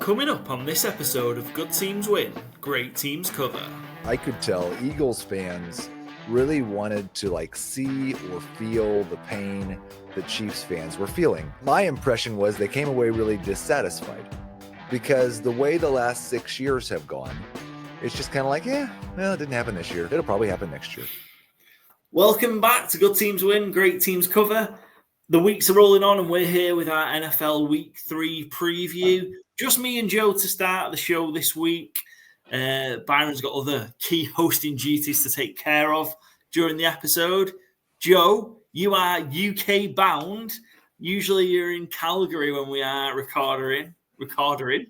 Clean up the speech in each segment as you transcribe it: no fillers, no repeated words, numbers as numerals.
Coming up on this episode of Good Teams Win, Great Teams Cover. I could tell Eagles fans really wanted to see or feel the pain that Chiefs fans were feeling. My impression was they came away really dissatisfied because the way the last 6 years have gone, it's just kind of like, it didn't happen this year. It'll probably happen next year. Welcome back to Good Teams Win, Great Teams Cover. The weeks are rolling on and we're here with our NFL Week 3 preview. Just me and Joe to start the show this week. Byron's got other key hosting duties to take care of during the episode. Joe, you are UK bound. Usually you're in Calgary when we are recording. Can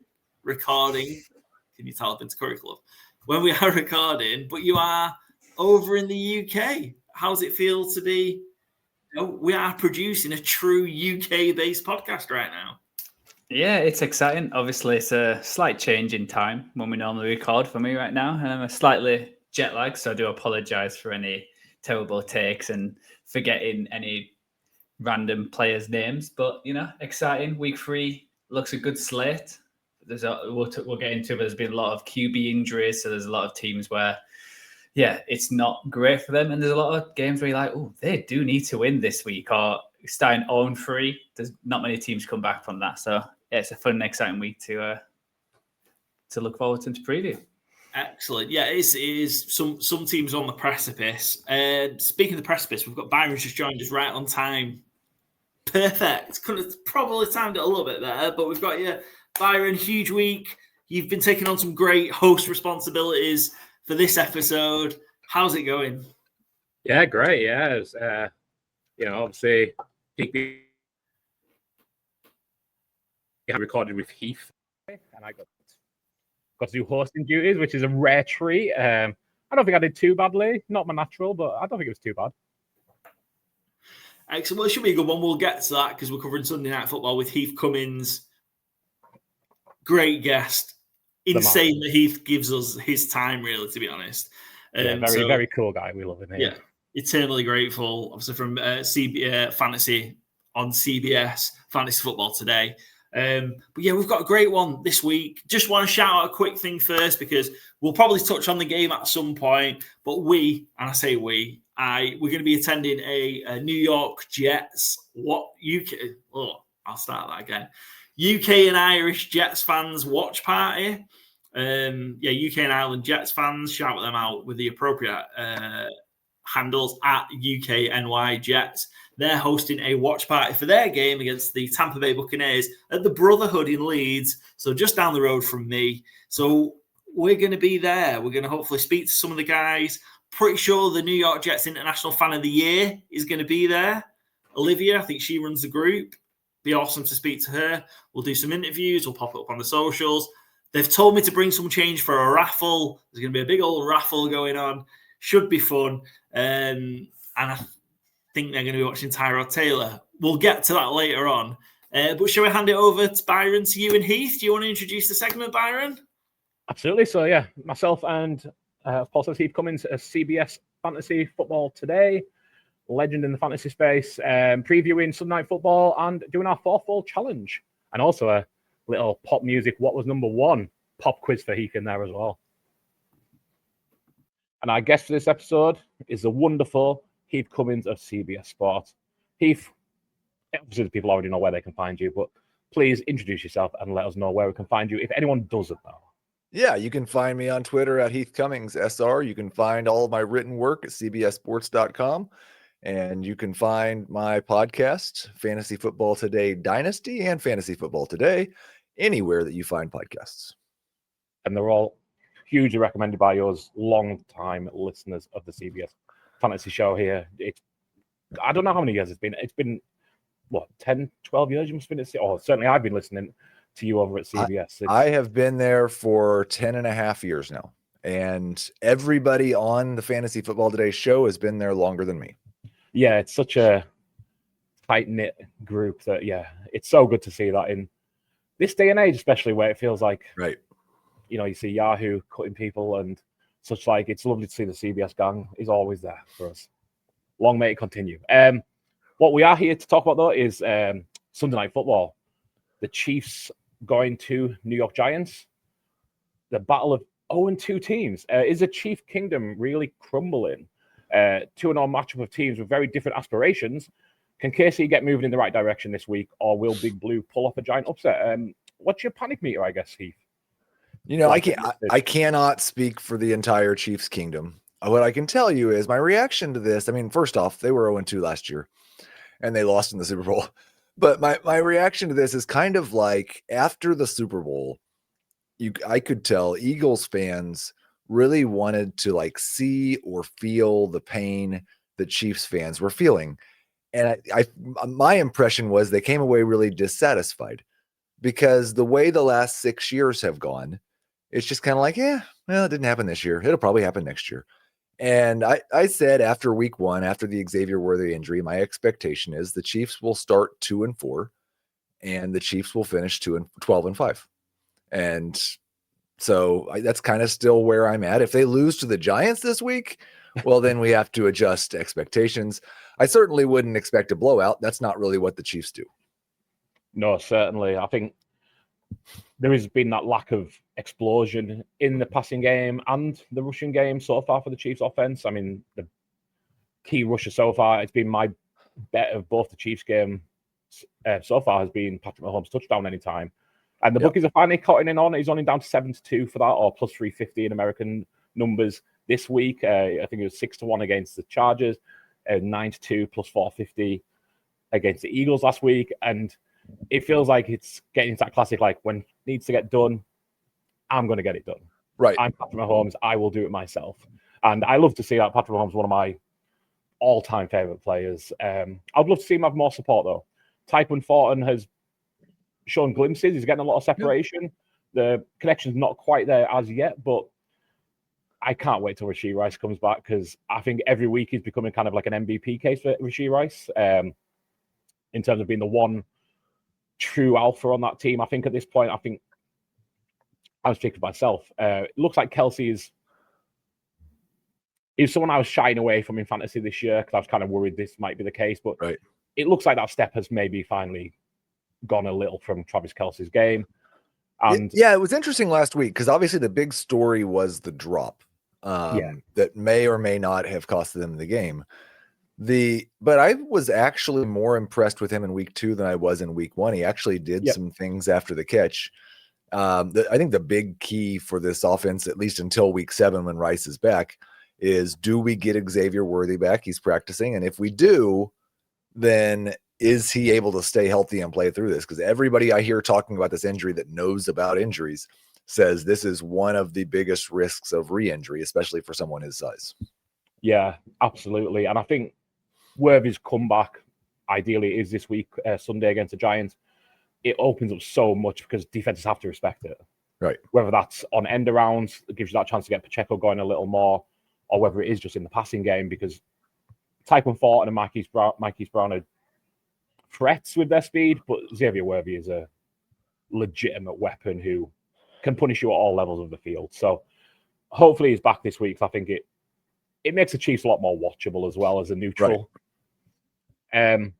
you tell I've been to Curry Club? When we are recording, but you are over in the UK. How does it feel to be? We are producing a true UK-based podcast right now. Yeah, it's exciting. Obviously, it's a slight change in time when we normally record for me right now. And I'm a slightly jet lagged, so I do apologize for any terrible takes and forgetting any random players' names. But, exciting. Week 3 looks a good slate. We'll get into it, but there's been a lot of QB injuries, so there's a lot of teams where, it's not great for them. And there's a lot of games where you're like, they do need to win this week, or starting 0-3. There's not many teams come back from that. So, it's a fun and exciting week to look forward to preview. Excellent. Yeah, it is some teams on the precipice. Speaking of the precipice, we've got Byron just joined us right on time. Perfect. Could have probably timed it a little bit better, but we've got you. Byron, huge week. You've been taking on some great host responsibilities for this episode. How's it going? Yeah, great. Yeah, it's, obviously, I recorded with Heath, and I got to do hosting duties, which is a rare treat. I don't think I did too badly. Not my natural, but I don't think it was too bad. Excellent. Well, it should be a good one. We'll get to that because we're covering Sunday Night Football with Heath Cummings. Great guest. Insane that Heath gives us his time, really, to be honest. Very cool guy. We love him. Yeah, eternally grateful. Obviously from Fantasy on CBS, Fantasy Football Today. But we've got a great one this week. Just want to shout out a quick thing first because we'll probably touch on the game at some point. But we're going to be attending a New York Jets. I'll start that again. UK and Irish Jets fans watch party. UK and Ireland Jets fans, shout them out with the appropriate handles at UKNY Jets. They're hosting a watch party for their game against the Tampa Bay Buccaneers at the Brotherhood in Leeds, so just down the road from me. So we're going to be there. We're going to hopefully speak to some of the guys. Pretty sure the New York Jets International Fan of the Year is going to be there. Olivia, I think she runs the group. Be awesome to speak to her. We'll do some interviews. We'll pop it up on the socials. They've told me to bring some change for a raffle. There's going to be a big old raffle going on. Should be fun. And I think they're going to be watching Tyrod Taylor. We'll get to that later on. But shall we hand it over to Byron, to you and Heath? Do you want to introduce the segment, Byron? Absolutely. So, myself and Heath Cummings, CBS Fantasy Football Today, legend in the fantasy space, previewing Sunday Night Football and doing our 4-fold challenge. And also a little pop music, what was number 1 pop quiz for Heath in there as well. And our guest for this episode is the wonderful Heath Cummings of CBS Sports. Heath, obviously the people already know where they can find you, but please introduce yourself and let us know where we can find you if anyone doesn't know. Yeah, you can find me on Twitter at Heath Cummings SR. You can find all of my written work at cbssports.com. And you can find my podcast, Fantasy Football Today Dynasty and Fantasy Football Today, anywhere that you find podcasts. And they're all hugely recommended by us long-time listeners of the CBS Fantasy Show here. I don't know how many years it's been. It's been, 10, 12 years you must have been at CBS. Certainly I've been listening to you over at CBS. I have been there for 10 and a half years now. And everybody on the Fantasy Football Today show has been there longer than me. Yeah, it's such a tight-knit group that, it's so good to see that in this day and age, especially where it feels like, right, you see Yahoo cutting people and such like. It's lovely to see the CBS gang is always there for us. Long may it continue. What we are here to talk about, though, is Sunday Night Football. The Chiefs going to New York Giants. The battle of 0-2 teams. Is the Chief Kingdom really crumbling? 2-0 matchup of teams with very different aspirations. Can KC get moving in the right direction this week, or will Big Blue pull off a giant upset? What's your panic meter, I guess, Heath? I cannot speak for the entire Chiefs Kingdom. What I can tell you is my reaction to this. I mean, first off, they were 0-2 last year, and they lost in the Super Bowl. But my reaction to this is kind of like after the Super Bowl, I could tell Eagles fans really wanted to like see or feel the pain that Chiefs fans were feeling. And my impression was they came away really dissatisfied because the way the last 6 years have gone, it's just kind of like, it didn't happen this year. It'll probably happen next year. And I said after week 1, after the Xavier Worthy injury, my expectation is the Chiefs will start 2-4 and the Chiefs will finish 12-5. And so that's kind of still where I'm at. If they lose to the Giants this week, well, then we have to adjust expectations. I certainly wouldn't expect a blowout. That's not really what the Chiefs do. No, certainly. I think there has been that lack of explosion in the passing game and the rushing game so far for the Chiefs offense. I mean, the key rusher so far, it's been my bet of both the Chiefs game so far has been Patrick Mahomes touchdown anytime. And the bookies are finally cutting in on it. He's only down to 7-2 for that, or plus 350 in American numbers this week. I think it was 6-1 against the Chargers, 9-2 plus 450 against the Eagles last week. And it feels like it's getting into that classic, like when it needs to get done, I'm going to get it done. Right. I'm Patrick Mahomes. I will do it myself. And I love to see that. Patrick Mahomes, one of my all-time favorite players. I'd love to see him have more support, though. Tyquan Thornton has shown glimpses. He's getting a lot of separation. The connection's not quite there as yet, but I can't wait till Rashee Rice comes back because I think every week he's becoming kind of like an MVP case for Rashee Rice in terms of being the one true alpha on that team. I think at this point, I'm speaking for myself. It looks like Kelsey is someone I was shying away from in fantasy this year because I was kind of worried this might be the case, but it looks like that step has maybe finally gone a little from Travis Kelsey's game. And it was interesting last week because obviously the big story was the drop that may or may not have cost them the game. But I was actually more impressed with him in week 2 than I was in week 1. He actually did some things after the catch. I think the big key for this offense, at least until week 7 when Rice is back, is do we get Xavier Worthy back? He's practicing. And if we do, then is he able to stay healthy and play through this? Because everybody I hear talking about this injury that knows about injuries says this is one of the biggest risks of re-injury, especially for someone his size. Yeah, absolutely. And I think Worthy's comeback ideally is this week, Sunday against the Giants. It opens up so much because defenses have to respect it. Right. Whether that's on end arounds, it gives you that chance to get Pacheco going a little more, or whether it is just in the passing game, because Tyquan Thornton and Marquise Brown are threats with their speed, but Xavier Worthy is a legitimate weapon who can punish you at all levels of the field. So hopefully he's back this week. I think it makes the Chiefs a lot more watchable as well as a neutral. Right.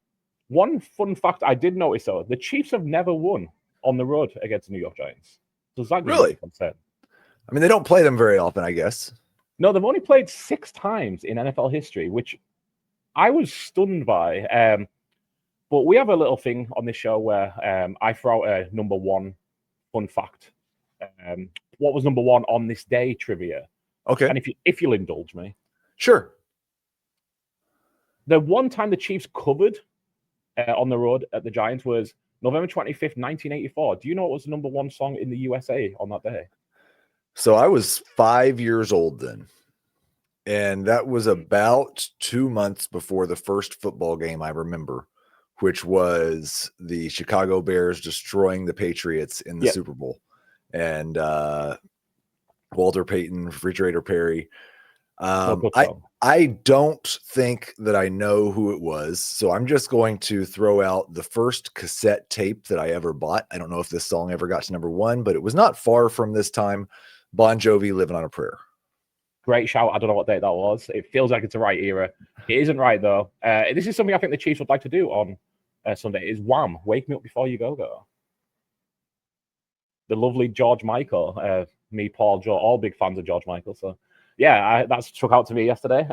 One fun fact I did notice, though, the Chiefs have never won on the road against the New York Giants. Does that really? Concern? I mean, they don't play them very often, I guess. No, they've only played 6 times in NFL history, which I was stunned by. But we have a little thing on this show where I throw out a number 1 fun fact. What was number 1 on this day trivia? Okay. And if you'll indulge me. Sure. The one time the Chiefs covered on the road at the Giants was November 25th, 1984. Do you know what was the number 1 song in the USA on that day? So I was 5 years old then. And that was about 2 months before the first football game I remember, which was the Chicago Bears destroying the Patriots in the Super Bowl. And Walter Payton, Refrigerator Perry. I don't think that I know who it was, so I'm just going to throw out the first cassette tape that I ever bought. I don't know if this song ever got to number 1, but it was not far from this time. Bon Jovi, Living on a Prayer. Great shout. I don't know what date that was. It feels like it's the right era. It isn't right, though. This is something I think the Chiefs would like to do on Sunday, is Wham! Wake Me Up Before You Go Go. the lovely George Michael. Me, Paul, Joe, all big fans of George Michael. So, yeah, that struck out to me yesterday.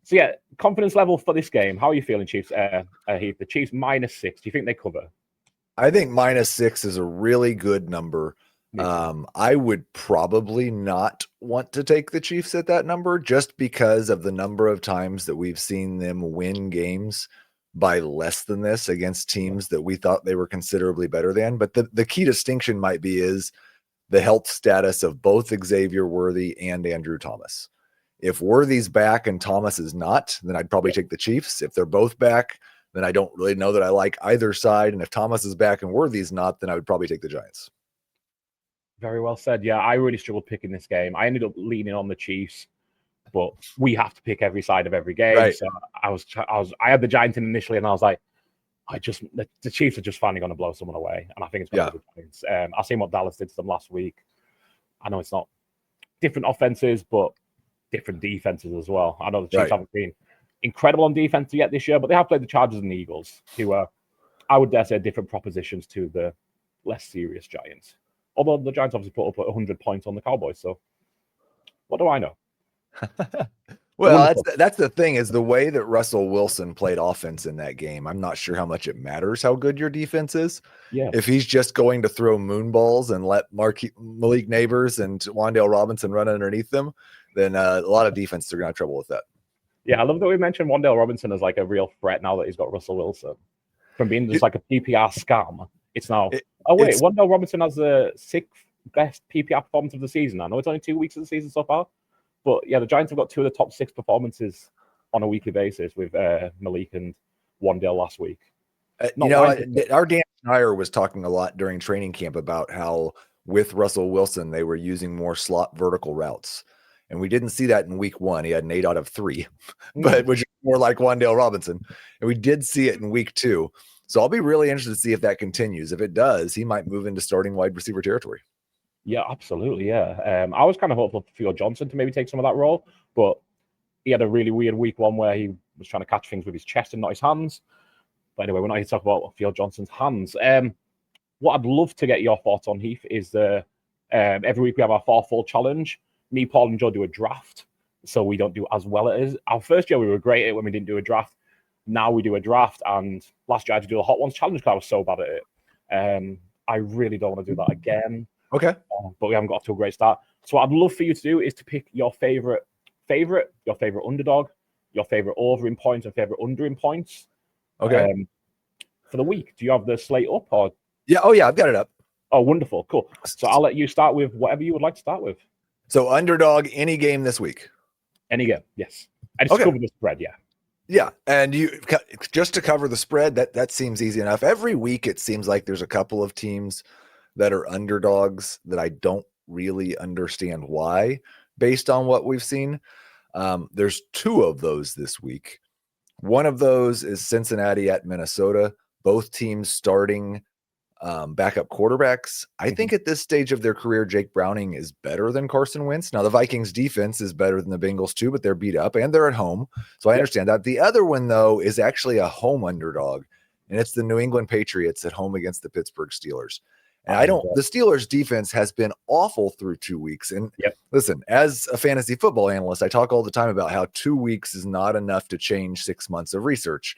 So, yeah, confidence level for this game. How are you feeling, Chiefs? Heath, the Chiefs -6. Do you think they cover? I think -6 is a really good number. I would probably not want to take the Chiefs at that number just because of the number of times that we've seen them win games by less than this against teams that we thought they were considerably better than. But the key distinction might be is the health status of both Xavier Worthy and Andrew Thomas. If Worthy's back and Thomas is not, then I'd probably take the Chiefs. If they're both back, then I don't really know that I like either side. And if Thomas is back and Worthy's not, then I would probably take the Giants. Very well said. Yeah, I really struggled picking this game. I ended up leaning on the Chiefs, but we have to pick every side of every game. Right. So I had the Giants in initially, and I was like, the Chiefs are just finally going to blow someone away, and I think it's going to be the Giants. I've seen what Dallas did to them last week. I know it's not different offenses, but different defenses as well. I know the Chiefs haven't been incredible on defense yet this year, but they have played the Chargers and the Eagles, who are, I would dare say, different propositions to the less serious Giants. Although the Giants obviously put up 100 points on the Cowboys, so what do I know? Well, that's the thing, is the way that Russell Wilson played offense in that game. I'm not sure how much it matters how good your defense is. Yeah. If he's just going to throw moon balls and let Malik Neighbors and Wan'Dale Robinson run underneath them, then a lot of defenses are going to have trouble with that. Yeah, I love that we mentioned Wan'Dale Robinson as like a real threat now that he's got Russell Wilson. From being just like a PPR scam, it's now... Wan'Dale Robinson has the 6th best PPR performance of the season. I know it's only 2 weeks of the season so far, but yeah, the Giants have got 2 of the top 6 performances on a weekly basis with Malik and Wan'Dale last week. Our Dan Schneier was talking a lot during training camp about how with Russell Wilson, they were using more slot vertical routes. And we didn't see that in week 1. He had an 8 out of 3, but which is more like Wan'Dale Robinson. And we did see it in week 2. So I'll be really interested to see if that continues. If it does, he might move into starting wide receiver territory. Yeah, absolutely. Yeah. I was kind of hopeful for Theo Johnson to maybe take some of that role, but he had a really weird week 1 where he was trying to catch things with his chest and not his hands. But anyway, we're not here to talk about Theo Johnson's hands. What I'd love to get your thoughts on, Heath, is every week we have our 4-full challenge. Me, Paul, and Joe do a draft, so we don't do as well as our first year. We were great at it when we didn't do a draft. Now we do a draft, and last year I had to do a Hot Ones challenge because I was so bad at it. I really don't want to do that again. Okay. But we haven't got off to a great start. So what I'd love for you to do is to pick your favorite, your favorite underdog, your favorite over in points, and favorite under in points. Okay. For the week, do you have the slate up? Or yeah. Oh yeah, I've got it up. Oh, wonderful, cool. So I'll let you start with whatever you would like to start with. So underdog, any game this week. Any game, yes. I just cover the spread, yeah. Yeah, and you just to cover the spread, that seems easy enough. Every week it seems like there's a couple of teams that are underdogs that I don't really understand why, based on what we've seen. There's 2 of those this week. One of those is Cincinnati at Minnesota. Both teams starting backup quarterbacks. I think at this stage of their career, Jake Browning is better than Carson Wentz. Now, the Vikings defense is better than the Bengals too, but they're beat up and they're at home. So I understand that. The other one, though, is actually a home underdog, and it's the New England Patriots at home against the Pittsburgh Steelers. And the Steelers defense has been awful through 2 weeks. And listen, as a fantasy football analyst, I talk all the time about how 2 weeks is not enough to change 6 months of research.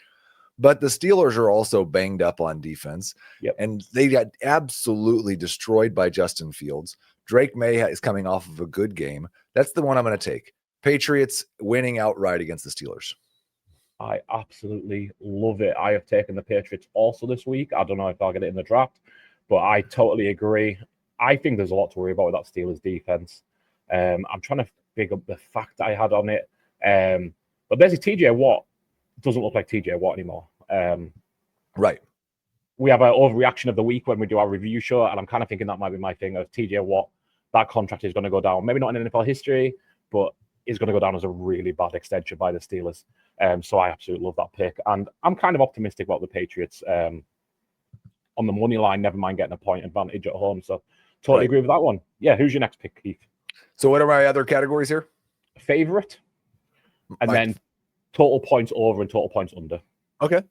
But the Steelers are also banged up on defense, and they got absolutely destroyed by Justin Fields. Drake May is coming off of a good game. That's the one I'm going to take. Patriots winning outright against the Steelers. I absolutely love it. I have taken the Patriots also this week. I don't know if I'll get it in the draft, but I totally agree. I think there's a lot to worry about with that Steelers defense. I'm trying to figure up the fact I had on it. But basically, TJ Watt doesn't look like TJ Watt anymore. Right. We have an overreaction of the week when we do our review show, and I'm kind of thinking that might be my thing of TJ Watt. That contract is going to go down. Maybe not in NFL history, but is going to go down as a really bad extension by the Steelers. So I absolutely love that pick. And I'm kind of optimistic about the Patriots on the money line, never mind getting a point advantage at home. So totally agree with that one. Yeah, who's your next pick, Keith? So what are my other categories here? Favorite, and then total points over and total points under. Okay.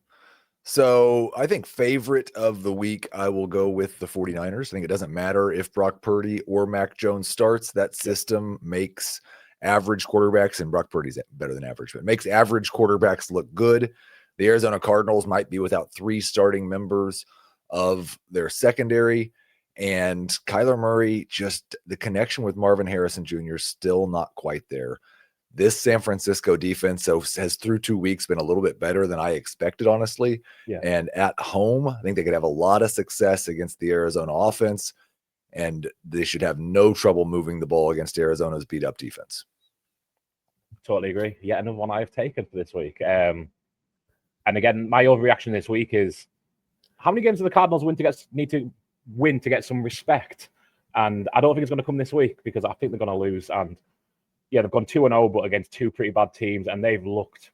So I think favorite of the week, I will go with the 49ers. I think it doesn't matter if Brock Purdy or Mac Jones starts. That system makes average quarterbacks, and Brock Purdy's better than average, but it makes average quarterbacks look good. The Arizona Cardinals might be without 3 starting members of their secondary. And Kyler Murray, just the connection with Marvin Harrison Jr. is still not quite there. This San Francisco defense has through 2 weeks been a little bit better than I expected, honestly. Yeah. And at home, I think they could have a lot of success against the Arizona offense, and they should have no trouble moving the ball against Arizona's beat-up defense. Totally agree. Yet another one I've taken for this week. And again, my overreaction this week is how many games do the Cardinals need to win to get some respect? And I don't think it's going to come this week because I think they're going to lose. And yeah, they've gone 2-0, but against 2 pretty bad teams, and they've looked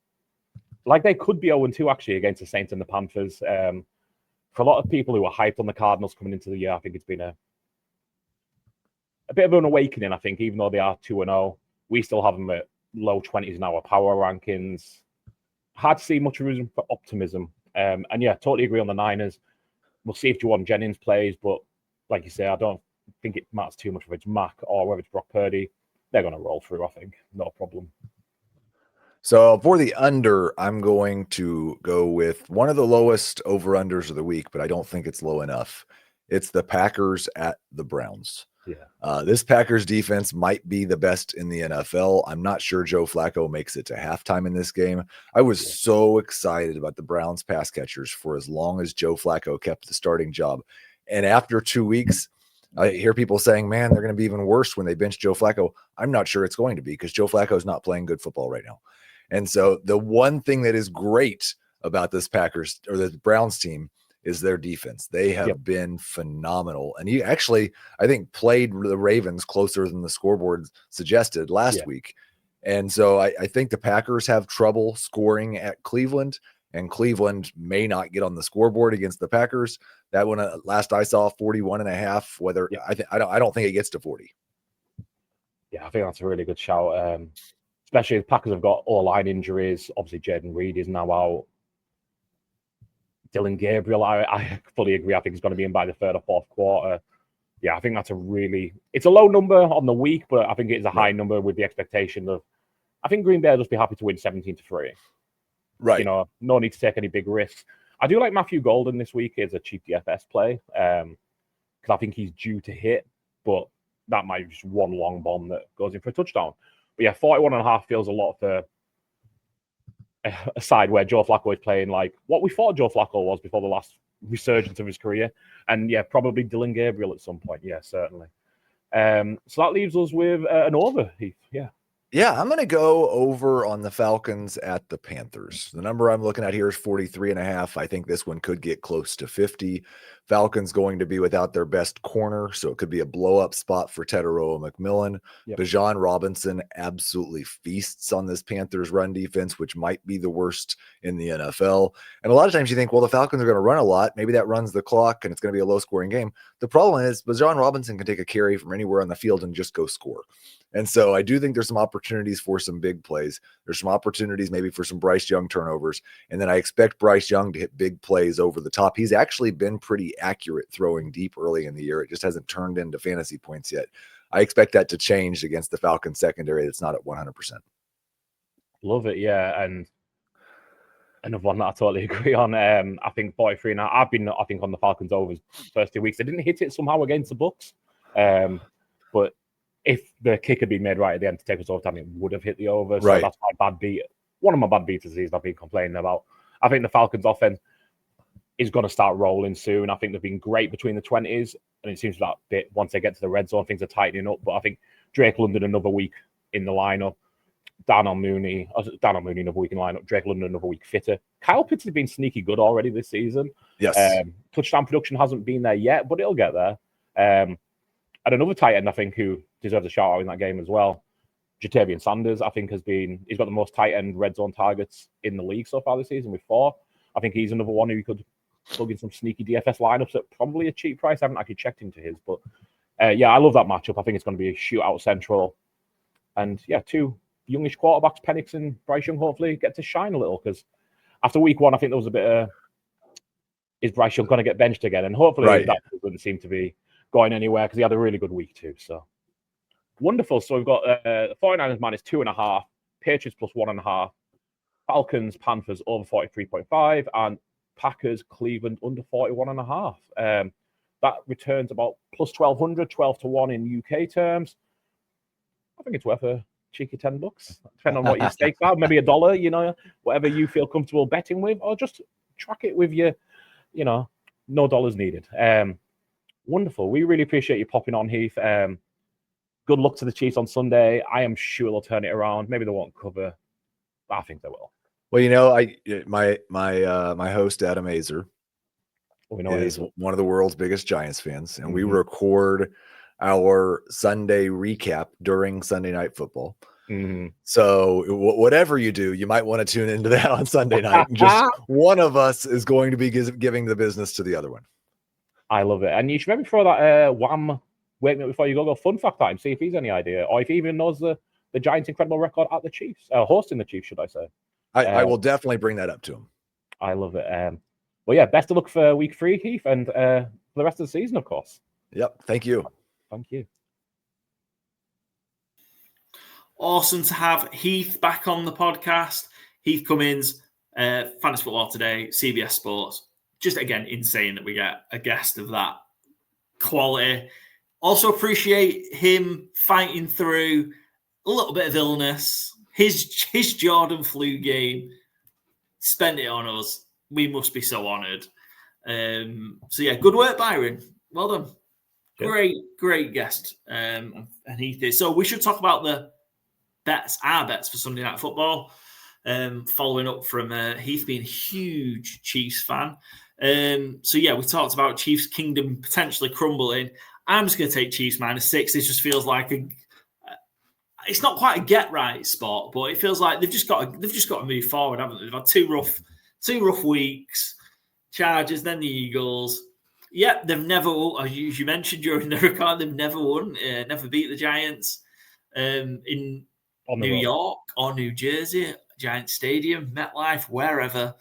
like they could be 0-2 actually against the Saints and the Panthers. For a lot of people who were hyped on the Cardinals coming into the year, I think it's been a bit of an awakening. I think even though they are 2-0, we still have them at low 20s in our power rankings. Hard to see much reason for optimism. And yeah, totally agree on the Niners. We'll see if Juwan Jennings plays, but like you say, I don't think it matters too much if it's Mac or whether it's Brock Purdy. They're going to roll through, I think. No problem. So for the under, I'm going to go with one of the lowest over-unders of the week, but I don't think it's low enough. It's the Packers at the Browns. Yeah. This Packers defense might be the best in the NFL. I'm not sure Joe Flacco makes it to halftime in this game. I was so excited about the Browns pass catchers for as long as Joe Flacco kept the starting job. And after 2 weeks, I hear people saying, man, they're going to be even worse when they bench Joe Flacco. I'm not sure it's going to be because Joe Flacco is not playing good football right now. And so the one thing that is great about this Packers or the Browns team is their defense. They have been phenomenal. And he actually, I think, played the Ravens closer than the scoreboard suggested last week. And so I think the Packers have trouble scoring at Cleveland, and Cleveland may not get on the scoreboard against the Packers. That one, last I saw, 41.5. Whether I don't think it gets to 40. Yeah, I think that's a really good shout. Especially the Packers have got all-line injuries. Obviously, Jaden Reed is now out. Dylan Gabriel, I fully agree. I think he's going to be in by the third or fourth quarter. Yeah, I think that's it's a low number on the week, but I think it is a high number with the expectation of, I think Green Bay will just be happy to win 17-3. Right. You know, no need to take any big risks. I do like Matthew Golden this week as a cheap DFS play because I think he's due to hit, but that might be just one long bomb that goes in for a touchdown. But yeah, 41.5 feels a lot for a side where Joe Flacco is playing like what we thought Joe Flacco was before the last resurgence of his career. And yeah, probably Dylan Gabriel at some point. Yeah, certainly. So that leaves us with an over, Heath. Yeah. Yeah, I'm going to go over on the Falcons at the Panthers. The number I'm looking at here is 43.5. I think this one could get close to 50. Falcons going to be without their best corner, so it could be a blow-up spot for Tetairoa McMillan. Yep. Bijan Robinson absolutely feasts on this Panthers run defense, which might be the worst in the NFL. And a lot of times you think, well, the Falcons are going to run a lot. Maybe that runs the clock, and it's going to be a low-scoring game. The problem is Bijan Robinson can take a carry from anywhere on the field and just go score. And so I do think there's some opportunities for some big plays. There's some opportunities maybe for some Bryce Young turnovers. And then I expect Bryce Young to hit big plays over the top. He's actually been pretty accurate throwing deep early in the year. It just hasn't turned into fantasy points yet. I expect that to change against the Falcons secondary that's not at 100%. Love it, yeah. And another one that I totally agree on. I think 43 now. I've been, I think, on the Falcons over first 2 weeks. They didn't hit it somehow against the Bucs. But if the kick had been made right at the end to take us overtime, it would have hit the over. So that's my bad beat. One of my bad beats is I've been complaining about. I think the Falcons offense is going to start rolling soon. I think they've been great between the 20s, and it seems that bit once they get to the red zone, things are tightening up. But I think Drake London another week in the lineup. Darnell Mooney another week in lineup. Drake London another week fitter. Kyle Pitts has been sneaky good already this season. Yes. Touchdown production hasn't been there yet, but it'll get there. And another tight end, I think, who deserves a shout out in that game as well, Jatavian Sanders, I think he's got the most tight end red zone targets in the league so far this season with 4. I think he's another one who you could plug in some sneaky DFS lineups at probably a cheap price. I haven't actually checked into his, but yeah, I love that matchup. I think it's going to be a shootout central. And yeah, 2 youngish quarterbacks, Penix and Bryce Young, hopefully get to shine a little because after week 1, I think there was a bit of is Bryce Young going to get benched again? And hopefully that doesn't seem to be going anywhere because he had a really good week too. So wonderful. So we've got the 49ers -2.5, Patriots +1.5, Falcons, Panthers over 43.5, and Packers, Cleveland under 41.5. That returns about +1,200, 12-1 in UK terms. I think it's worth a cheeky $10, depending on what your stakes are. Maybe $1, whatever you feel comfortable betting with, or just track it with your, no dollars needed. Wonderful. We really appreciate you popping on, Heath. Good luck to the Chiefs on Sunday. I am sure they'll turn it around. Maybe they won't cover, but I think they will. Well, my host Adam Azer is one of the world's biggest Giants fans, and we record our Sunday recap during Sunday Night Football. So whatever you do, you might want to tune into that on Sunday night. Just one of us is going to be giving the business to the other one. I love it. And you should maybe throw that Wham wake me up before you go fun fact time, see if he's any idea, or if he even knows the Giants' incredible record at the Chiefs, hosting the Chiefs, should I say. I will definitely bring that up to him. I love it. Well, yeah, best of luck for week 3, Heath, and for the rest of the season, of course. Yep. Thank you. Thank you. Awesome to have Heath back on the podcast. Heath Cummings, Fantasy Football Today, CBS Sports. Just, again, insane that we get a guest of that quality. Also appreciate him fighting through a little bit of illness. His Jordan flu game, spent it on us. We must be so honoured. So, yeah, good work, Byron. Well done. Good. Great guest. And Heath is. So we should talk about our bets for Sunday Night Football. Following up from Heath being a huge Chiefs fan. So, yeah, we talked about Chiefs Kingdom potentially crumbling. I'm just going to take Chiefs -6. It just feels like it's not quite a get-right spot, but it feels like they've just got to move forward, haven't they? They've had two rough weeks. Chargers, then the Eagles. Yeah, they've never, as you mentioned during the record, they've never won, never beat the Giants in New York or New Jersey, Giants Stadium, MetLife, wherever.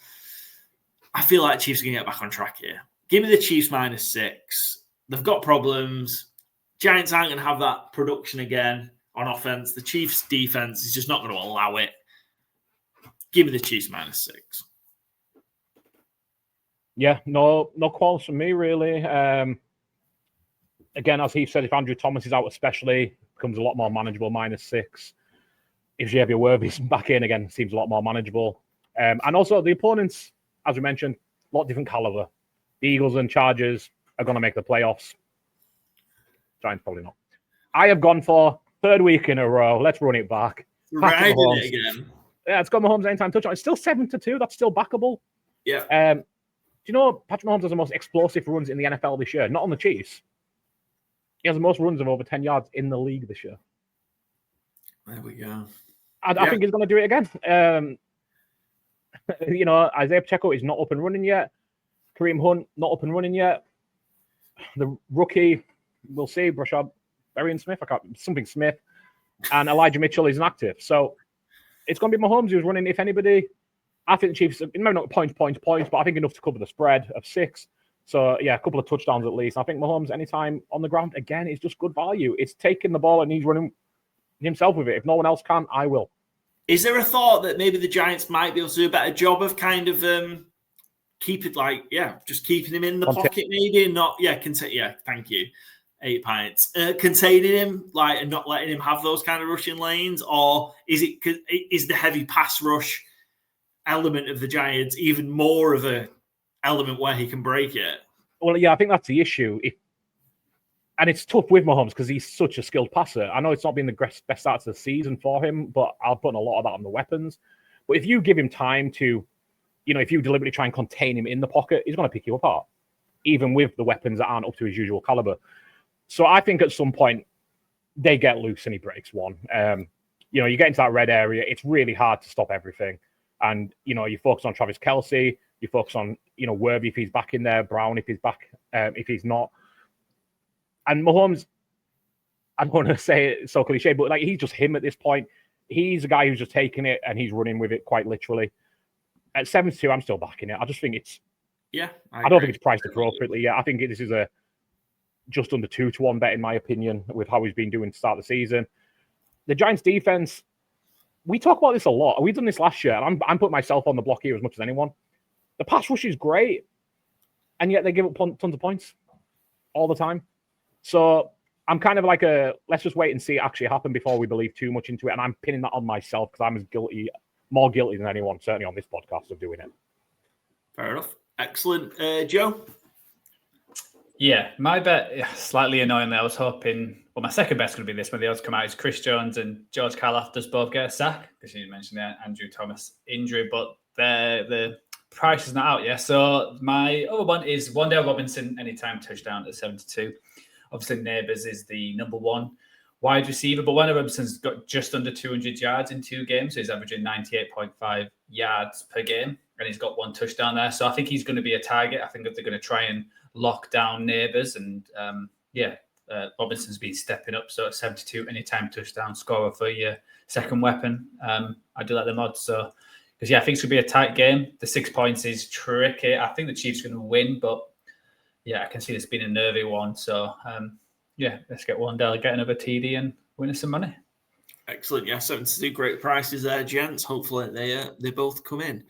I feel like Chiefs are going to get back on track here. Give me the Chiefs -6. They've got problems. Giants aren't going to have that production again on offense. The Chiefs' defense is just not going to allow it. Give me the Chiefs -6. Yeah, no qualms from me, really. Again, as Heath said, if Andrew Thomas is out especially, it becomes a lot more manageable, -6. If Xavier Worthy's back in again, seems a lot more manageable. And also the opponents, as we mentioned, a lot different caliber. The Eagles and Chargers are going to make the playoffs. Giants probably not. I have gone for third week in a row. Let's run it back. Riding it again. Yeah, it's got Mahomes anytime touchdown. It's still 7-2. That's still backable. Yeah. Do you know Patrick Mahomes has the most explosive runs in the NFL this year? Not on the Chiefs. He has the most runs of over 10 yards in the league this year. There we go. I think he's going to do it again. Isaiah Pacheco is not up and running yet. Kareem Hunt, not up and running yet. The rookie, we'll see. Brashad Berrien-Smith, Smith. And Elijah Mitchell is inactive. So it's going to be Mahomes who's running, if anybody. I think the Chiefs, maybe not points, but I think enough to cover the spread of 6. So, yeah, a couple of touchdowns at least. I think Mahomes, anytime on the ground, again, is just good value. It's taking the ball and he's running himself with it. If no one else can, I will. Is there a thought that maybe the Giants might be able to do a better job of kind of just keeping him in the pocket maybe and not, thank you. 8 pints. Containing him, and not letting him have those kind of rushing lanes? Or is the heavy pass rush element of the Giants even more of a element where he can break it? Well, yeah, I think that's the issue. And it's tough with Mahomes because he's such a skilled passer. I know it's not been the best start to the season for him, but I'll put a lot of that on the weapons. But if you give him time to, if you deliberately try and contain him in the pocket, he's going to pick you apart, even with the weapons that aren't up to his usual caliber. So I think at some point they get loose and he breaks one. You get into that red area, it's really hard to stop everything. And, you focus on Travis Kelce, you focus on, Worthy if he's back in there, Brown if he's back, if he's not. And Mahomes, I don't want to say it so cliche, but he's just him at this point. He's a guy who's just taking it and he's running with it quite literally. At 7-2, I'm still backing it. I just think Yeah, I don't think it's priced appropriately. Yeah, I think this is a just under 2-1 bet, in my opinion, with how he's been doing to start the season. The Giants' defense, we talk about this a lot. We've done this last year, and I'm putting myself on the block here as much as anyone. The pass rush is great, and yet they give up tons of points all the time. So I'm kind of like let's just wait and see it actually happen before we believe too much into it. And I'm pinning that on myself because I'm more guilty than anyone, certainly on this podcast, of doing it. Fair enough. Excellent. Joe? Yeah, my bet, slightly annoyingly, I was hoping, my second bet's going to be this when the odds come out is Chris Jones and George Karlaftis both get a sack, because you mentioned the Andrew Thomas injury, but the price is not out yet. So my other one is Wan'Dale Robinson, anytime touchdown at 72. Obviously, Neighbors is the number one wide receiver, but Wan'Dale Robinson's got just under 200 yards in 2 games, so he's averaging 98.5 yards per game, and he's got 1 touchdown there. So I think he's going to be a target. I think that they're going to try and lock down Neighbors, and Robinson's been stepping up. So at 72, anytime touchdown scorer for your second weapon. I do like the odds. So because I think it's going to be a tight game. The 6 points is tricky. I think the Chiefs are going to win, but I can see this being a nervy one. So let's get Wan'Dale, get another TD, and win us some money. Excellent. Yeah, 72 great prices there, gents. Hopefully they both come in.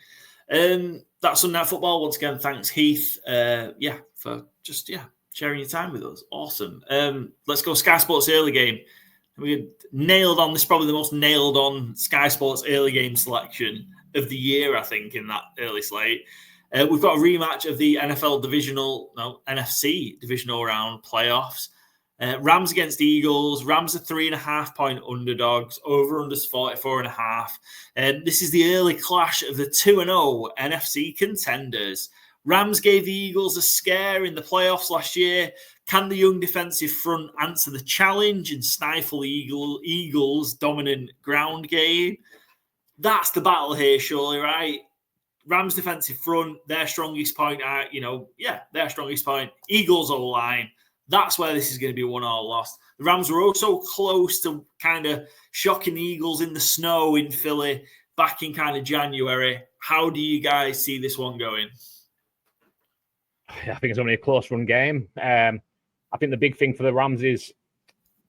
That's Sunday Night Football. Once again, thanks, Heath. For just sharing your time with us. Awesome. Let's go Sky Sports early game. We nailed on this, probably the most nailed on Sky Sports early game selection of the year, I think, in that early slate. We've got a rematch of the NFC divisional round playoffs. Rams against Eagles. Rams are 3.5-point underdogs. Over-unders 44.5. This is the early clash of the 2-0 NFC contenders. Rams gave the Eagles a scare in the playoffs last year. Can the young defensive front answer the challenge and stifle Eagles' dominant ground game? That's the battle here, surely, right? Rams defensive front, their strongest point, their strongest point. Eagles O-line. That's where this is going to be won or lost. The Rams were also close to kind of shocking the Eagles in the snow in Philly back in kind of January. How do you guys see this one going? I think it's only a close run game. I think the big thing for the Rams is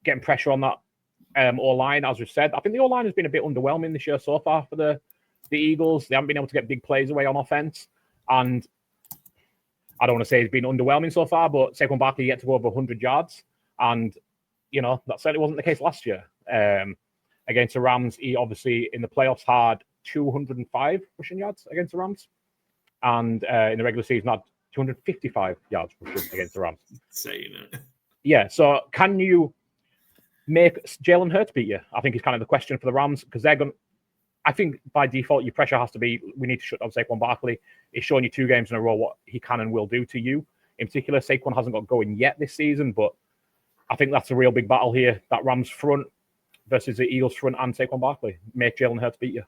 getting pressure on that O-line, as we've said. I think the O-line has been a bit underwhelming this year so far for the Eagles. They haven't been able to get big plays away on offense. And I don't want to say it's been underwhelming so far, but Saquon Barkley yet to go over 100 yards. And, that certainly wasn't the case last year. Against the Rams, he obviously in the playoffs had 205 rushing yards against the Rams. And in the regular season, had 255 yards rushing against the Rams. Saying it. Yeah, so can you make Jalen Hurts beat you? I think is kind of the question for the Rams, because they're going. I think by default, your pressure has to be, we need to shut down Saquon Barkley. He's shown you 2 games in a row what he can and will do to you. In particular, Saquon hasn't got going yet this season, but I think that's a real big battle here. That Rams front versus the Eagles front and Saquon Barkley. Make Jalen Hurts beat you.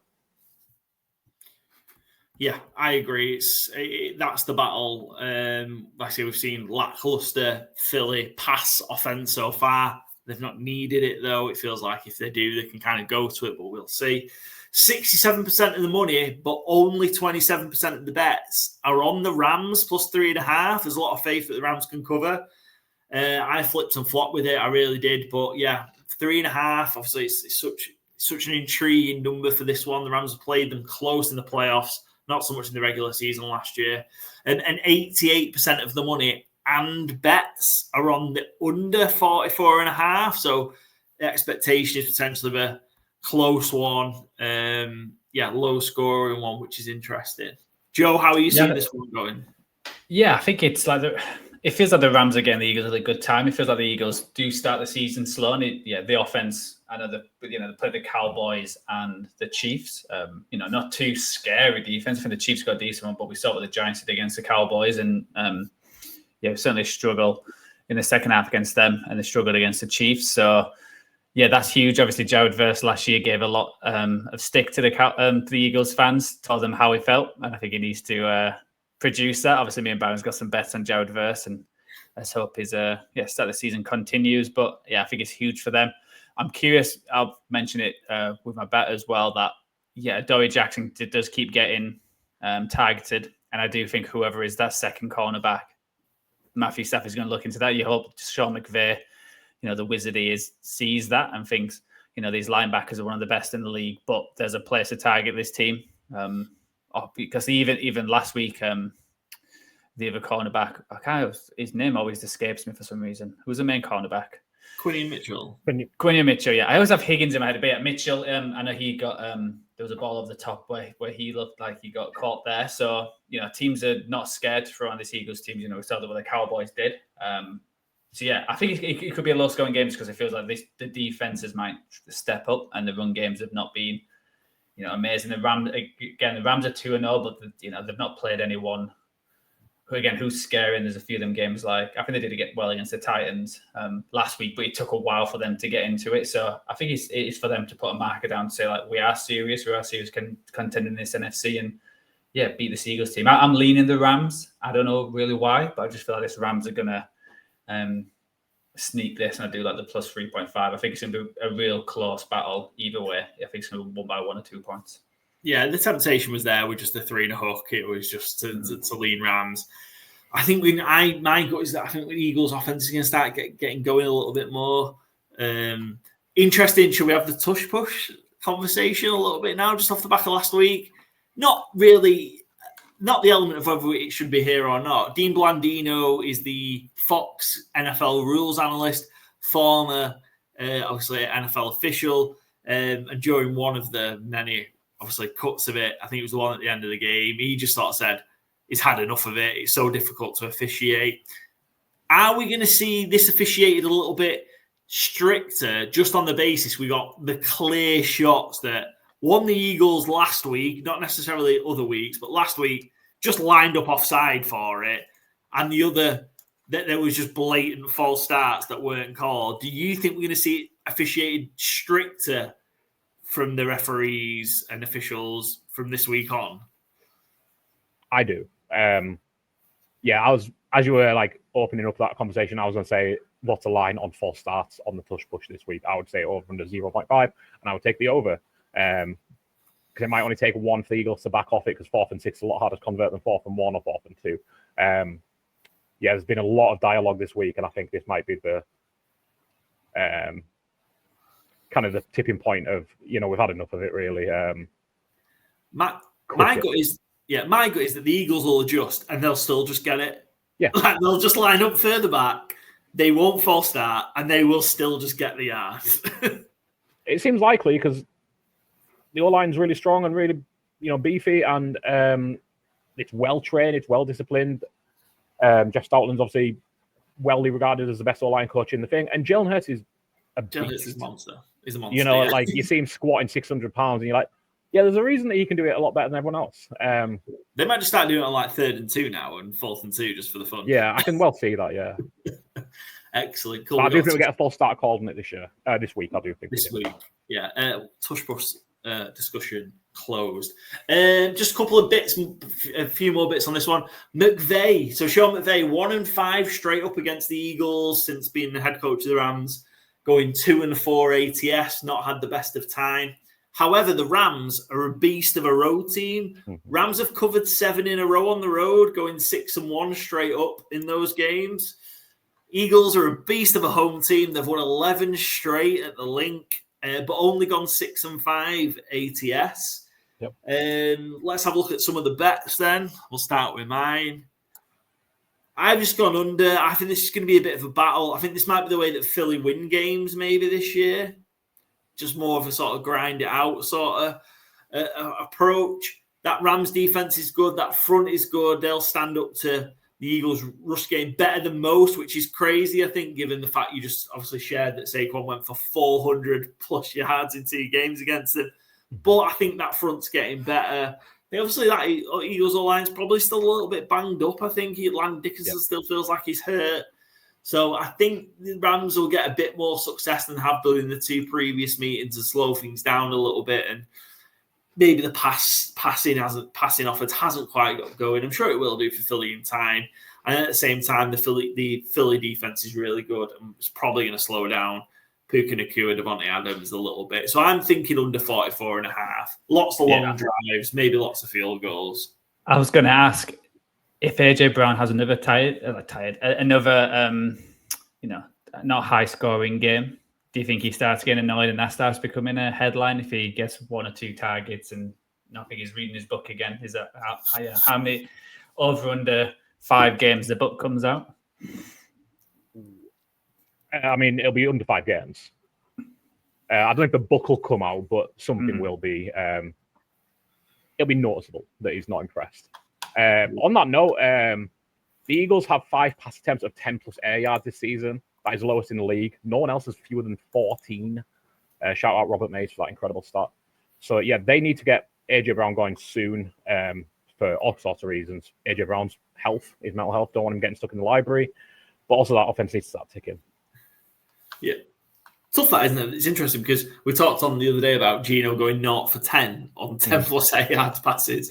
Yeah, I agree. That's the battle. Like I say, we've seen lackluster Philly pass offense so far. They've not needed it, though. It feels like if they do, they can kind of go to it, but we'll see. 67% of the money, but only 27% of the bets are on the Rams plus 3.5. There's a lot of faith that the Rams can cover. I flipped and flopped with it. I really did. But 3.5. Obviously, it's such an intriguing number for this one. The Rams have played them close in the playoffs, not so much in the regular season last year. And 88% of the money and bets are on the under 44.5. So the expectation is potentially a close one. Low scoring one, which is interesting. Joe, how are you seeing this one going? Yeah, I think it's like it feels like the Rams are getting the Eagles at a good time. It feels like the Eagles do start the season slow. And the offense, I know they play the Cowboys and the Chiefs. Not too scary defense. I think the Chiefs got a decent one, but we saw what the Giants did against the Cowboys, and certainly struggle in the second half against them, and they struggled against the Chiefs. So that's huge. Obviously, Jared Verse last year gave a lot of stick to the Eagles fans, told them how he felt, and I think he needs to produce that. Obviously, me and Baron's got some bets on Jared Verse, and let's hope his start of the season continues. But I think it's huge for them. I'm curious. I'll mention it with my bet as well that Dory Jackson does keep getting targeted, And I do think whoever is that second cornerback, Matthew Stafford is going to look into that. You hope Sean McVay, the wizard he is, sees that and thinks, these linebackers are one of the best in the league, but there's a place to target this team. Because even last week, the other cornerback, his name always escapes me for some reason. Who's the main cornerback? Quinion Mitchell. Quinion Mitchell, yeah. I always have Higgins in my head, but yeah, Mitchell, I know he got, there was a ball over the top where he looked like he got caught there. So, teams are not scared to throw on this Eagles team. We saw that what the Cowboys did. So, yeah, I think it could be a low-scoring game because it feels like the defenses might step up and the run games have not been, amazing. The Rams are 2-0, but, they've not played anyone who's scary. And there's a few of them games I think they did get well against the Titans last week, but it took a while for them to get into it. So I think it's for them to put a marker down to say, we are serious contending in this NFC and, beat the Eagles team. I'm leaning the Rams. I don't know really why, but I just feel like this Rams are going to sneak this, and I do like the plus 3.5. I think it's going to be a real close battle either way. I think it's going to be won by 1 or 2 points. Yeah, the temptation was there with just the 3 and a hook. It was just to lean Rams. I think my gut is that I think the Eagles' offense is going to start getting going a little bit more. Interesting. Should we have the tush push conversation a little bit now, just off the back of last week? Not really. Not the element of whether it should be here or not. Dean Blandino is the Fox NFL rules analyst, former, obviously, NFL official. And during one of the many, obviously, cuts of it, I think it was the one at the end of the game, he just sort of said, he's had enough of it. It's so difficult to officiate. Are we going to see this officiated a little bit stricter just on the basis we got the clear shots that won the Eagles last week, not necessarily other weeks, but last week just lined up offside for it, and the other that there was just blatant false starts that weren't called? Do you think we're going to see it officiated stricter from the referees and officials from this week on? I do. I was, as you were opening up that conversation, I was going to say what's the line on false starts on the tush push this week. I would say over under 0.5, and I would take the over. Because it might only take one for the Eagles to back off it, because 4th and 6 is a lot harder to convert than 4th and 1 or 4th and 2. There's been a lot of dialogue this week, and I think this might be the kind of the tipping point of, we've had enough of it, really. My gut is that the Eagles will adjust and they'll still just get it. Yeah. They'll just line up further back. They won't false start, and they will still just get the yards. It seems likely because the O-line's really strong and really, beefy, and it's well trained, it's well disciplined. Jeff Stoutland's obviously widely regarded as the best O-line coach in the thing, and Jalen Hurts is a monster. He's a monster. You see him squatting 600 pounds, and you're like, yeah, there's a reason that he can do it a lot better than everyone else. They might just start doing it on 3rd and 2 now and 4th and 2 just for the fun. Yeah, I can well see that. Yeah. Excellent. Cool. But I do think we get a false start called on it this week. I do think this week. Yeah. Tush push discussion closed. Just a couple of bits, a few more bits on this one. McVay. So Sean McVay, 1-5 straight up against the Eagles since being the head coach of the Rams, going 2-4 ATS, not had the best of time. However, the Rams are a beast of a road team. Rams have covered 7 in a row on the road, going 6-1 straight up in those games. Eagles are a beast of a home team. They've won 11 straight at the Link, but only gone 6-5 ATS. Yep. Let's have a look at some of the bets then. We'll start with mine. I've just gone under. I think this is going to be a bit of a battle. I think this might be the way that Philly win games maybe this year. Just more of a sort of grind it out sort of approach. That Rams defense is good. That front is good. They'll stand up to the Eagles' rush game better than most, which is crazy, I think, given the fact you just obviously shared that Saquon went for 400 plus yards in 2 games against them. But I think that front's getting better. Obviously, that Eagles' O-line's probably still a little bit banged up. I think Landon Dickerson still feels like he's hurt. So I think the Rams will get a bit more success than have done in the 2 previous meetings and slow things down a little bit. And maybe the passing offense hasn't quite got going. I'm sure it will do for Philly in time. And at the same time, the Philly defense is really good and it's probably going to slow down Puka Nacua, Devontae Adams a little bit. So I'm thinking under 44.5. Lots of long drives, maybe lots of field goals. I was going to ask, if AJ Brown has another not high scoring game, do you think he starts getting annoyed and that starts becoming a headline if he gets 1 or 2 targets and nothing? He's reading his book again. Is that how many over under 5 games the book comes out? I mean, it'll be under 5 games. I don't think the book will come out, but something will be. It'll be noticeable that he's not impressed. On that note, the Eagles have 5 pass attempts of 10 plus air yards this season. That is the lowest in the league. No one else has fewer than 14. Shout out Robert Mays for that incredible stat. So, yeah, they need to get AJ Brown going soon for all sorts of reasons. AJ Brown's health, his mental health, don't want him getting stuck in the library. But also that offense needs to start ticking. Yeah. Tough that, isn't it? It's interesting because we talked on the other day about Gino going 0 for 10 on 10 plus 8 yards passes.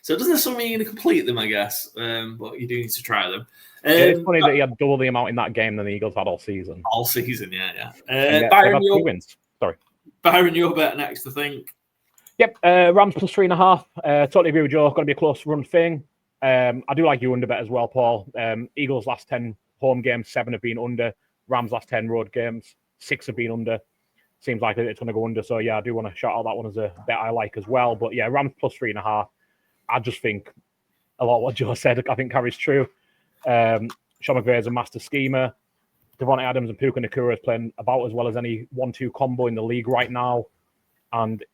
So it doesn't necessarily mean you're going to complete them, I guess. But you do need to try them. It's funny that he had double the amount in that game than the Eagles had all season. All season, yeah. Byron, you're bet next, I think. Yep, Rams plus 3.5. Totally agree with Joe. Going to be a close run thing. I do like you under bet as well, Paul. Eagles last 10 home games, 7 have been under. Rams last 10 road games, 6 have been under. Seems like it's going to go under. So, yeah, I do want to shout out that one as a bet I like as well. But, yeah, Rams plus 3.5. I just think a lot of what Joe said, I think carries true. Sean McVay is a master schemer. Devontae Adams and Puka Nacua is playing about as well as any 1-2 combo in the league right now. And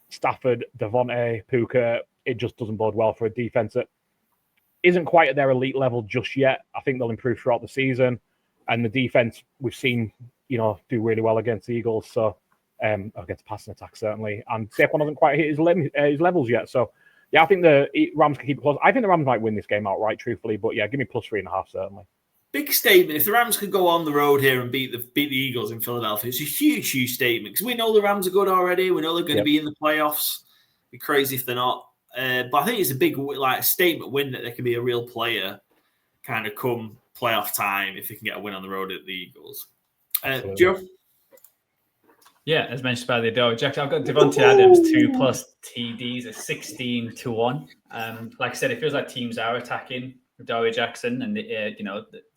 Stafford, Devontae, Puka, it just doesn't bode well for a defense that isn't quite at their elite level just yet. I think they'll improve throughout the season. And the defense we've seen, do really well against the Eagles. So, against passing attack, certainly. And Saquon hasn't quite hit his levels yet. So, yeah, I think the Rams can keep it close. I think the Rams might win this game outright, truthfully. But, yeah, give me plus 3.5, certainly. Big statement. If the Rams could go on the road here and beat the Eagles in Philadelphia, it's a huge, huge statement. Because we know the Rams are good already. We know they're going to be in the playoffs. It'd be crazy if they're not. But I think it's a big statement win that they can be a real player kind of come playoff time if they can get a win on the road at the Eagles. Joe? Yeah, as mentioned by the Adore Jack, I've got Devontae Adams 2+ TDs at 16-1. Like I said, it feels like teams are attacking Adore Jackson, and they're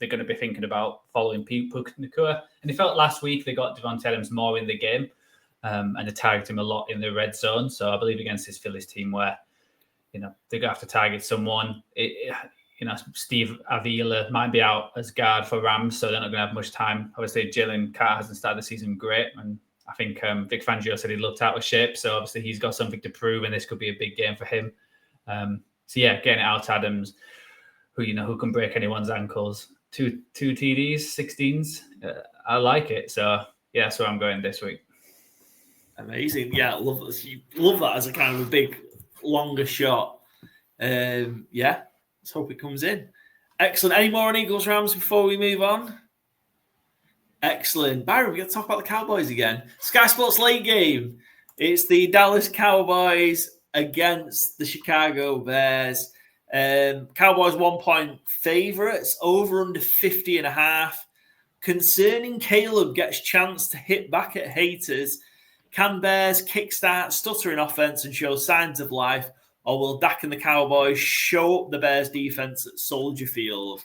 going to be thinking about following Puka Nacua. And it felt last week they got Devontae Adams more in the game, and they targeted him a lot in the red zone. So I believe against this Phillies team where they're going to have to target someone. Steve Avila might be out as guard for Rams, so they're not going to have much time. Obviously, Jalen Carter hasn't started the season great, and I think Vic Fangio said he looked out of shape, so obviously he's got something to prove, and this could be a big game for him. Getting it out to Adams, who can break anyone's ankles. Two TDs, 16s. I like it. So, yeah, that's where I'm going this week. Amazing. Yeah, love that as a kind of a big, longer shot. Let's hope it comes in. Excellent. Any more on Eagles Rams before we move on? Excellent. Byron, we're going to talk about the Cowboys again. Sky Sports late game. It's the Dallas Cowboys against the Chicago Bears. Cowboys 1-point favorites, over under 50.5. Concerning Caleb gets chance to hit back at haters. Can Bears kickstart stuttering offense and show signs of life? Or will Dak and the Cowboys show up the Bears defense at Soldier Field?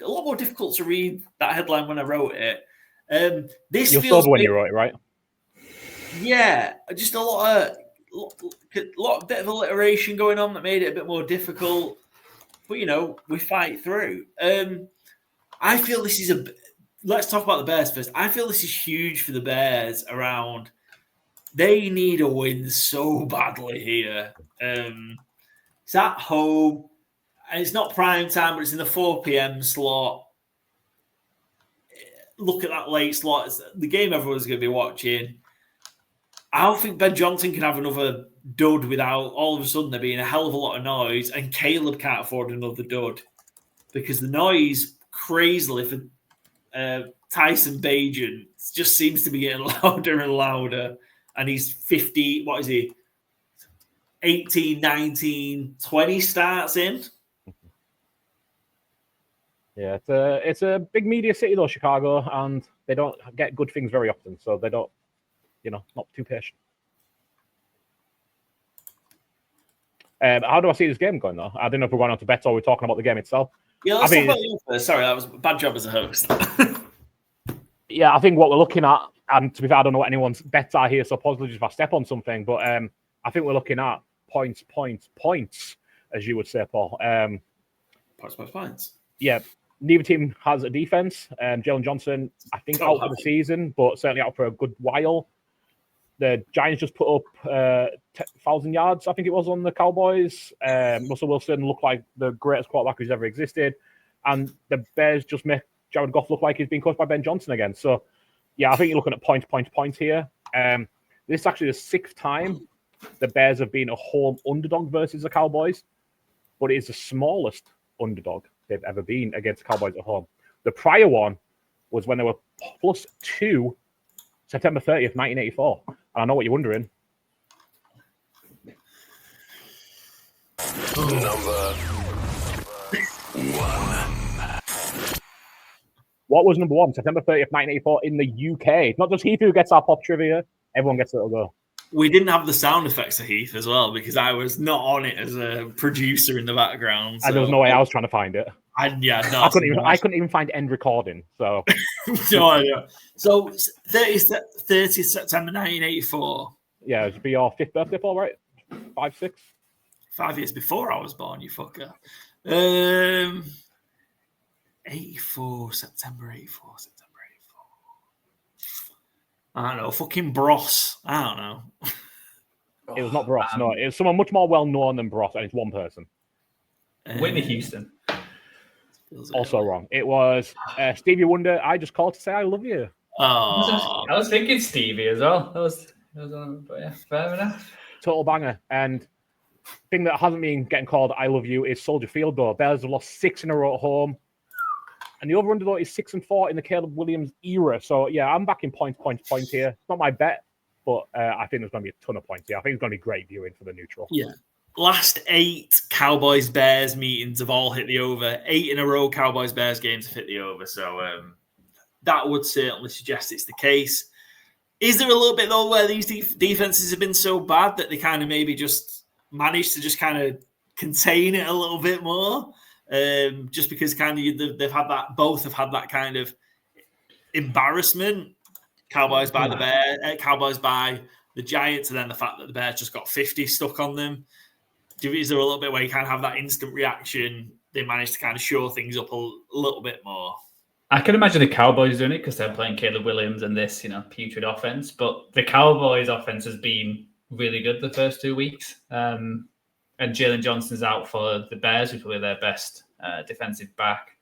A lot more difficult to read that headline when I wrote it. This you feels when you wrote it, right? Yeah, just a bit of alliteration going on that made it a bit more difficult. But we fight through. I feel this is let's talk about the Bears first. I feel this is huge for the Bears around. They need a win so badly here. It's at home. And it's not prime time, but it's in the 4 p.m. slot. Look at that late slot. It's the game everyone's going to be watching. I don't think Ben Johnson can have another dud without all of a sudden there being a hell of a lot of noise, and Caleb can't afford another dud because the noise, crazily for Tyson Bagent, just seems to be getting louder and louder. And he's 50, what is he? 18, 19, 20 starts in. Yeah, it's a big media city though, Chicago, and they don't get good things very often, so they don't, not too patient. How do I see this game going, though? I don't know if we're going on to bets or we're talking about the game itself. Yeah, let's talk about you first. Sorry, that was a bad job as a host. Yeah, I think what we're looking at, and to be fair, I don't know what anyone's bets are here, so apologies if I step on something, but I think we're looking at points, as you would say, Paul. Points. Yeah, neither team has a defense. Jalen Johnson, I think, out for the season, but certainly out for a good while. The Giants just put up 1,000 yards, I think it was, on the Cowboys. Russell Wilson looked like the greatest quarterback who's ever existed. And the Bears just make Jared Goff look like he's being coached by Ben Johnson again. So, yeah, I think you're looking at points here. This is actually the 6th time the Bears have been a home underdog versus the Cowboys, but it is the smallest underdog they've ever been against the Cowboys at home. The prior one was when they were +2, September 30th, 1984. And I know what you're wondering. Number 1. What was number 1? September 30th, 1984 in the UK. Not just Heath who gets our pop trivia. Everyone gets a little go. We didn't have the sound effects of Heath as well because I was not on it as a producer in the background. So. And there was no way I was trying to find it. I couldn't even find end recording. So no. So 30th September 1984. Yeah, it'd be your 5th birthday, Paul, right? 5, 6? 5 years before I was born, you fucker. 84, September 84. I don't know, fucking Bros. I don't know. It was not Bros, no. It was someone much more well-known than Bros, and it's one person. Whitney Houston. Also wrong. It was Stevie Wonder. I just called to say I love you. Oh, I was thinking Stevie as well. But yeah, fair enough. Total banger. And thing that hasn't been getting called I love you is Soldier Field, though. Bears have lost 6 in a row at home. And the over-under, though, is 6-4 in the Caleb Williams era. So, yeah, I'm backing points here. It's not my bet, but I think there's going to be a ton of points here. I think it's going to be great viewing for the neutral. Yeah. Last 8 Cowboys-Bears meetings have all hit the over. 8 in a row Cowboys-Bears games have hit the over. So that would certainly suggest it's the case. Is there a little bit, though, where these defenses have been so bad that they kind of maybe just managed to just kind of contain it a little bit more? Just because kind of they've had that, both have had that kind of embarrassment. Cowboys by the Bears, Cowboys by the Giants, and then the fact that the Bears just got 50 stuck on them. Is there a little bit where you kind of have that instant reaction? They managed to kind of shore things up a little bit more. I can imagine the Cowboys doing it because they're playing Caleb Williams and this, putrid offense. But the Cowboys' offense has been really good the first 2 weeks. And Jalen Johnson's out for the Bears, who's probably their best defensive back.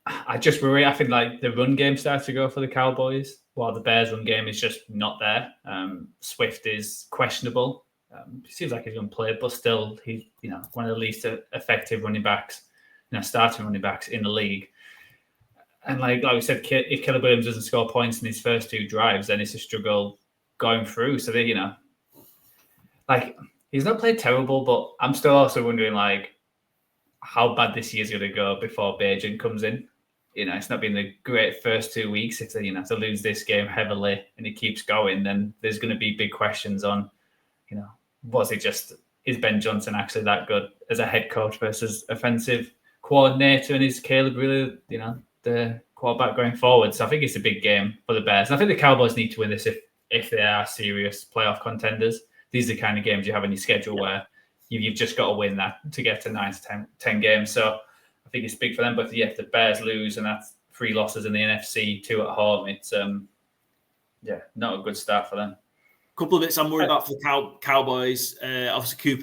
I just worry. I think like the run game starts to go for the Cowboys, while the Bears' run game is just not there. Swift is questionable. He seems like he's going to play, but still, he's one of the least effective running backs, starting running backs in the league. And like we said, if Caleb Williams doesn't score points in his first 2 drives, then it's a struggle going through. So they, he's not played terrible, but I'm still also wondering how bad this year's going to go before Bajan comes in. It's not been the great first 2 weeks. If they have to lose this game heavily and it keeps going, then there's going to be big questions on, is Ben Johnson actually that good as a head coach versus offensive coordinator? And is Caleb really, the quarterback going forward? So I think it's a big game for the Bears. And I think the Cowboys need to win this if they are serious playoff contenders. These are the kind of games you have on your schedule where you've just got to win that to get to 9 to 10 games. So I think it's big for them. But if the Bears lose and that's 3 losses in the NFC, 2 at home, it's not a good start for them. Couple of bits I'm worried about for the Cowboys. Obviously,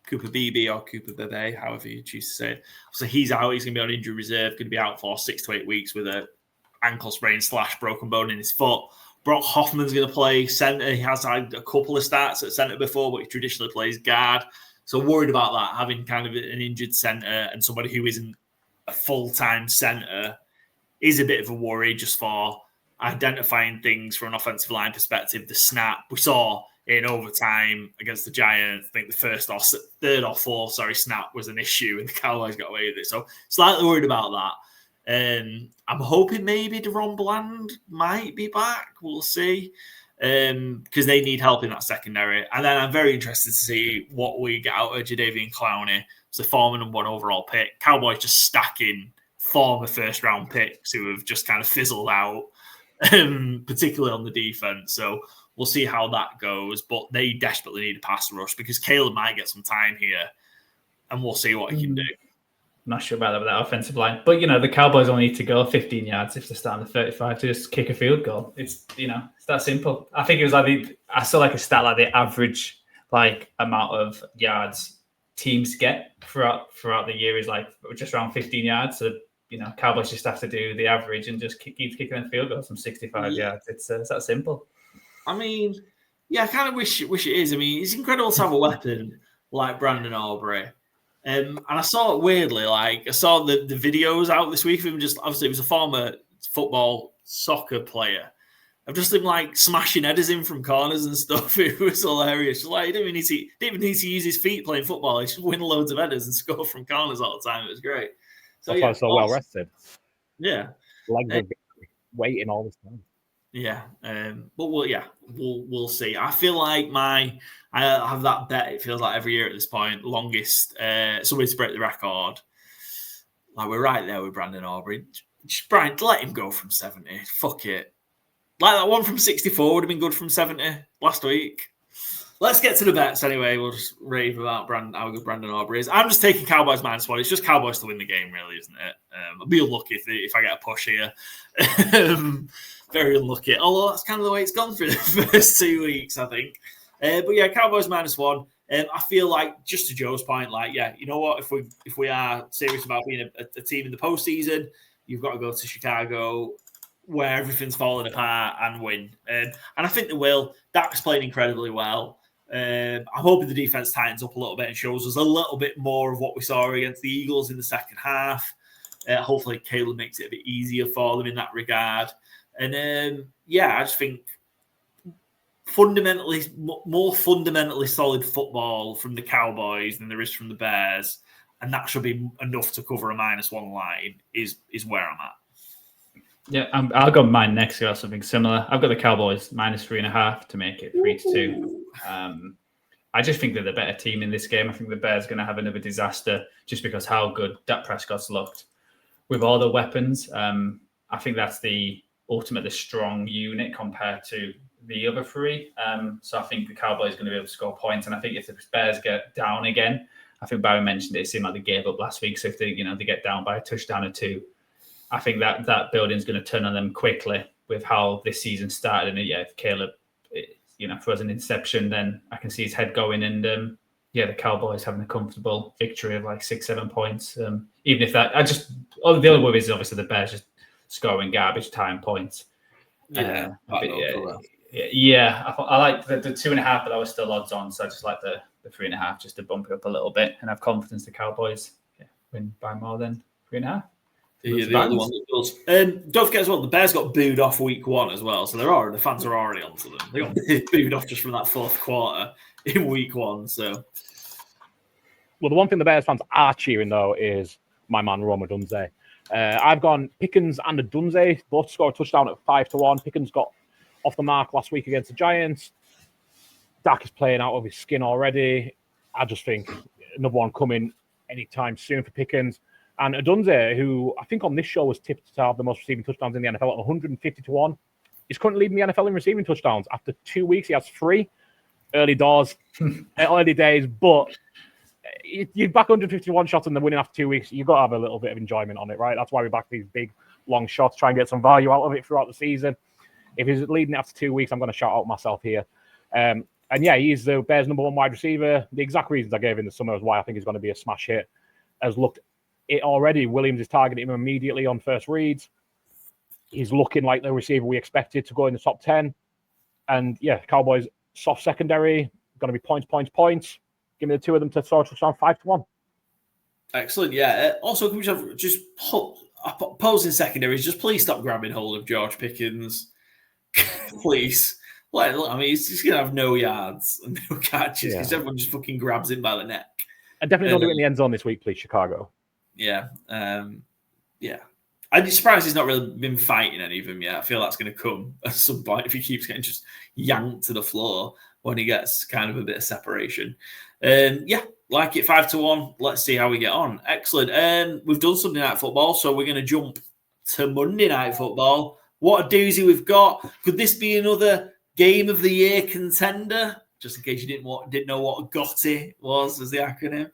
Cooper Beebe or Cooper Bebe, however you choose to say it. So he's out. He's going to be on injury reserve. Going to be out for 6 to 8 weeks with a ankle sprain / broken bone in his foot. Brock Hoffman's going to play center. He has had a couple of starts at center before, but he traditionally plays guard. So worried about that, having kind of an injured center and somebody who isn't a full-time center is a bit of a worry just for identifying things from an offensive line perspective. The snap we saw in overtime against the Giants, I think the third or fourth snap was an issue and the Cowboys got away with it. So slightly worried about that. I'm hoping maybe Deron Bland might be back. We'll see. because they need help in that secondary. And then I'm very interested to see what we get out of Jadeveon Clowney. It's the former number 1 overall pick. Cowboys just stacking former first-round picks who have just kind of fizzled out, particularly on the defense. So we'll see how that goes. But they desperately need a pass rush because Caleb might get some time here, and we'll see what he can do. Not sure about that offensive line. But, the Cowboys only need to go 15 yards if they're starting at 35 to just kick a field goal. It's, it's that simple. I think it was I saw a stat the average amount of yards teams get throughout the year is just around 15 yards. So, Cowboys just have to do the average and just keep kicking a field goals from 65 yards. It's that simple. I mean, I kind of wish it is. I mean, it's incredible to have a weapon like Brandon Aubrey. And I saw it weirdly, I saw the videos out this week of him obviously he was a former soccer player. I've just him smashing headers in from corners and stuff. It was hilarious. He didn't even need to use his feet playing football. He just win loads of headers and score from corners all the time. It was great. So, that's why it's so well rested. Yeah. Legs waiting all this time. Yeah. But we'll see. I feel like I have that bet, it feels like every year at this point, longest, somebody to break the record. We're right there with Brandon Aubrey. Brian, let him go from 70. Fuck it. That one from 64 would have been good from 70 last week. Let's get to the bets anyway. We'll just rave about how good Brandon Aubrey is. I'm just taking Cowboys -1. It's just Cowboys to win the game, really, isn't it? I'll be unlucky if I get a push here. Very unlucky. Although that's kind of the way it's gone through the first 2 weeks, I think. But Cowboys -1. I feel like, just to Joe's point, you know what? If we are serious about being a team in the postseason, you've got to go to Chicago, where everything's falling apart, and win. And I think they will. Dak's playing incredibly well. I'm hoping the defense tightens up a little bit and shows us a little bit more of what we saw against the Eagles in the second half. Hopefully, Caleb makes it a bit easier for them in that regard. And I just think more fundamentally solid football from the Cowboys than there is from the Bears, and that should be enough to cover a -1 line. Is where I'm at. Yeah, I'll go mine next. I got something similar. I've got the Cowboys -3.5 to make it 3-2. I just think they're the better team in this game. I think the Bears are going to have another disaster just because how good Dak Prescott's looked with all the weapons. I think that's the strong unit compared to the other three. So I think the Cowboys are going to be able to score points. And I think if the Bears get down again, I think Barry mentioned it seemed like they gave up last week. So if they get down by a touchdown or two, I think that building's going to turn on them quickly with how this season started. And if Caleb, throws an interception, then I can see his head going. And the Cowboys having a comfortable victory of 6-7 points. Even if the other worry is obviously the Bears just scoring garbage time points. I like the 2.5, but I was still odds on. So I just like the 3.5 just to bump it up a little bit and have confidence the Cowboys win by more than 3.5. Yeah, the other one that does. Don't forget as well, the Bears got booed off week 1 as well, so the fans are already onto them. They got booed off just from that fourth quarter in week 1. So, well, the one thing the Bears fans are cheering though is my man Rome Odunze. I've gone Pickens and Odunze both scored a touchdown at 5-1. Pickens got off the mark last week against the Giants. Dak is playing out of his skin already. I just think another one coming anytime soon for Pickens. And Odunze, who I think on this show was tipped to have the most receiving touchdowns in the NFL at 150-1, is currently leading the NFL in receiving touchdowns. After 2 weeks, he has 3. Early days, but you back 151 shots and then winning after 2 weeks, you've got to have a little bit of enjoyment on it, right? That's why we back these big, long shots, try and get some value out of it throughout the season. If he's leading after 2 weeks, I'm going to shout out myself here. And he's the Bears' number 1 wide receiver. The exact reasons I gave in the summer is why I think he's going to be a smash hit. Has looked it already. Williams is targeting him immediately on first reads. He's looking like the receiver we expected to go in the top 10. And Cowboys soft secondary, going to be points. Give me the two of them to score a touchdown 5-1. Excellent. Yeah. Also, can we just opposing secondaries? Just please stop grabbing hold of George Pickens, please. I mean, he's going to have no yards and no catches because everyone just fucking grabs him by the neck. And definitely don't do it in the end zone this week, please, Chicago. Yeah. I'm surprised he's not really been fighting any of them yet. I feel that's going to come at some point if he keeps getting just yanked to the floor when he gets kind of a bit of separation. Like it 5-1. Let's see how we get on. Excellent. We've done Sunday Night Football, so we're going to jump to Monday Night Football. What a doozy we've got. Could this be another Game of the Year contender? Just in case you didn't know what GOTY was as the acronym.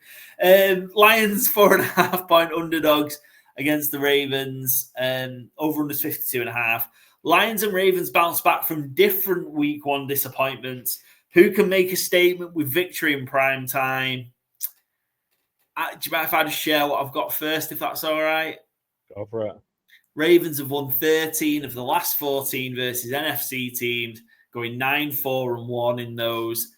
Lions 4.5 point underdogs against the Ravens. Over under 52.5. Lions and Ravens bounce back from different week one disappointments. Who can make a statement with victory in prime time? Do you mind if I just share what I've got first, if that's all right? Go for it. Ravens have won 13 of the last 14 versus NFC teams, going 9-4-1 in those.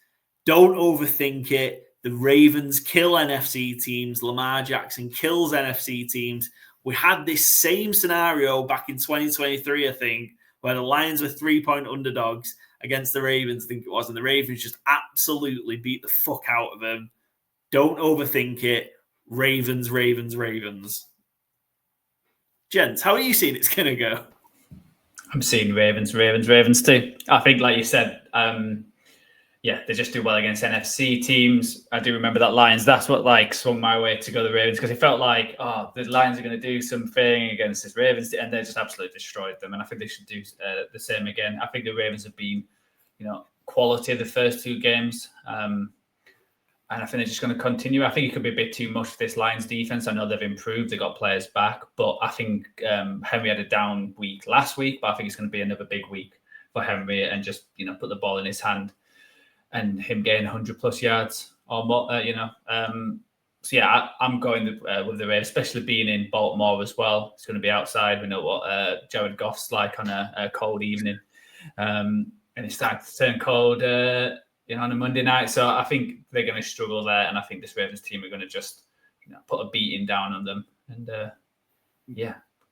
Don't overthink it. The Ravens kill NFC teams. Lamar Jackson kills NFC teams. We had this same scenario back in 2023, I think, where the Lions were 3-point underdogs against the Ravens, I think it was, and the Ravens just absolutely beat the fuck out of them. Don't overthink it. Ravens. Gents, how are you seeing it's going to go? I'm seeing Ravens too. I think, like you said, they just do well against NFC teams. I do remember that Lions. That's what swung my way to go the Ravens, because it felt like, the Lions are going to do something against this Ravens, and they just absolutely destroyed them. And I think they should do the same again. I think the Ravens have been, quality the first two games. And I think they're just going to continue. I think it could be a bit too much for this Lions defense. I know they've improved. They got players back. But I think Henry had a down week last week. But I think it's going to be another big week for Henry and just, put the ball in his hand and him getting 100-plus yards or more, So, yeah, I'm going with the Ravens, especially being in Baltimore as well. It's going to be outside. We know what Jared Goff's like on a cold evening. And it's starting to turn cold on a Monday night. So I think they're going to struggle there. And I think this Ravens team are going to just put a beating down on them and,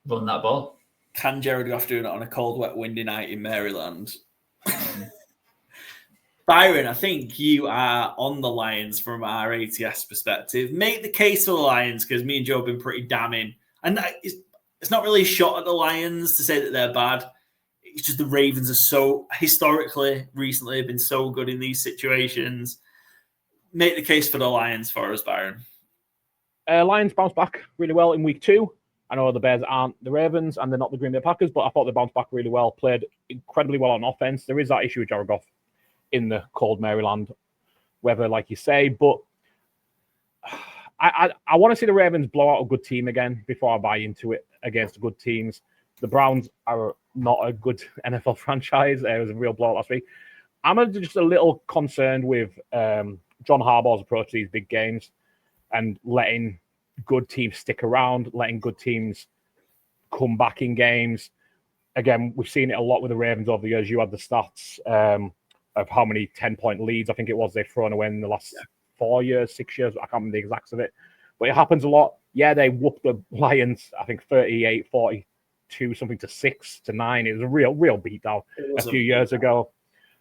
run that ball. Can Jared Goff do it on a cold, wet, windy night in Maryland? Byron, I think you are on the Lions from our ATS perspective. Make the case for the Lions, because me and Joe have been pretty damning. And it's not really a shot at the Lions to say that they're bad. It's just the Ravens are so recently have been so good in these situations. Make the case for the Lions for us, Byron. Lions bounced back really well in week 2. I know the Bears aren't the Ravens and they're not the Green Bay Packers, but I thought they bounced back really well, played incredibly well on offense. There is that issue with Jared Goff in the cold Maryland weather, like you say, but I want to see the Ravens blow out a good team again before I buy into it against good teams. The Browns are not a good NFL franchise. It was a real blowout last week. I'm just a little concerned with John Harbaugh's approach to these big games and letting good teams stick around, letting good teams come back in games. Again, we've seen it a lot with the Ravens over the years. You had the stats of how many 10-point leads, I think it was, they've thrown away in the last 4 years, 6 years. I can't remember the exacts of it. But it happens a lot. Yeah, they whooped the Lions, I think 38-42, something to 6-9. It was a real beatdown a few years ago.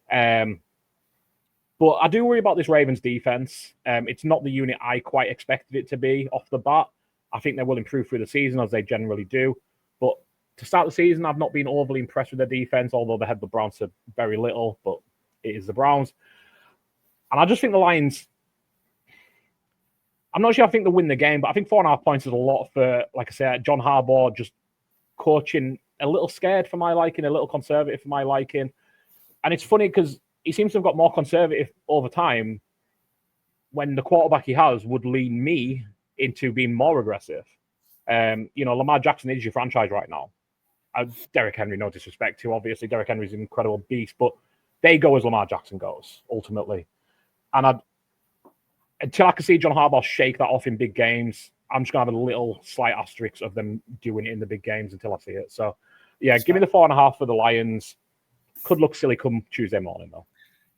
But I do worry about this Ravens defense. It's not the unit I quite expected it to be off the bat. I think they will improve through the season, as they generally do. But to start the season, I've not been overly impressed with their defense, although they had the Browns to very little, but it is the Browns. And I just think the Lions, I'm not sure I think they'll win the game, but I think 4.5 points is a lot for, like I said, John Harbaugh just coaching a little scared for my liking, a little conservative for my liking. And it's funny because he seems to have got more conservative over time when the quarterback he has would lean me into being more aggressive. Lamar Jackson is your franchise right now. Derrick Henry, no disrespect to, obviously. Derrick Henry's an incredible beast, but they go as Lamar Jackson goes, ultimately. And until I can see John Harbaugh shake that off in big games, I'm just going to have a little slight asterisk of them doing it in the big games until I see it. So, yeah, give me the 4.5 for the Lions. Could look silly come Tuesday morning, though.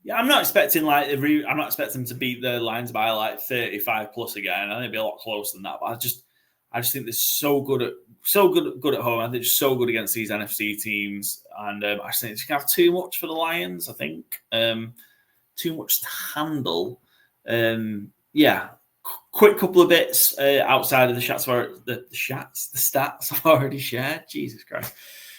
Yeah, I'm not expecting them to beat the Lions by 35 plus again. I think it'll be a lot closer than that. But I just think they're so good at home. I think they're just so good against these NFC teams, and I just think it's going to have too much for the Lions. I think too much to handle. quick couple of bits outside of the stats I've already shared. Jesus Christ.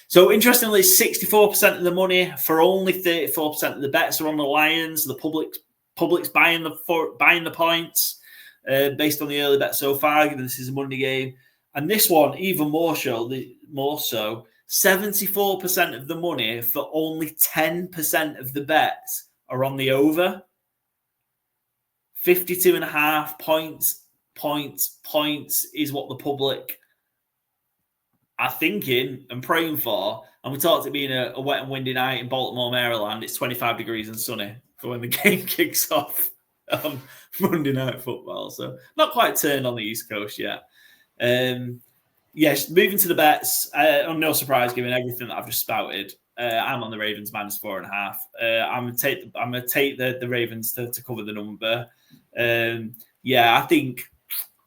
So interestingly, 64% of the money for only 34% of the bets are on the Lions. The public's buying the points based on the early bet so far, given this is a Monday game. And this one, even more so, 74% of the money for only 10% of the bets are on the over. 52.5 points is what the public are thinking and praying for. And we talked it being a wet and windy night in Baltimore, Maryland. It's 25 degrees and sunny for when the game kicks off on Monday Night Football. So not quite turned on the East Coast yet. Yes, moving to the bets. No surprise, given everything that I've just spouted. I'm on the Ravens -4.5. I'm gonna take the Ravens to cover the number. I think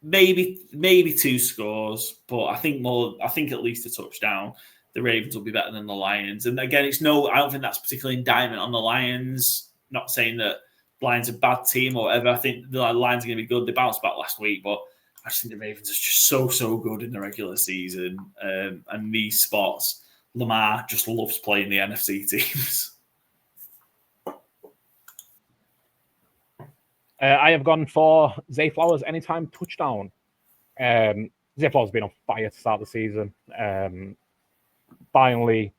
maybe 2 scores, but I think at least a touchdown. The Ravens will be better than the Lions. And again, I don't think that's particularly indictment on the Lions. Not saying that Lions are a bad team or whatever. I think the Lions are going to be good. They bounced back last week, but I just think the Ravens are just so good in the regular season. And these spots, Lamar just loves playing the NFC teams. I have gone for Zay Flowers anytime touchdown. Zay Flowers has been on fire to start the season. Finally,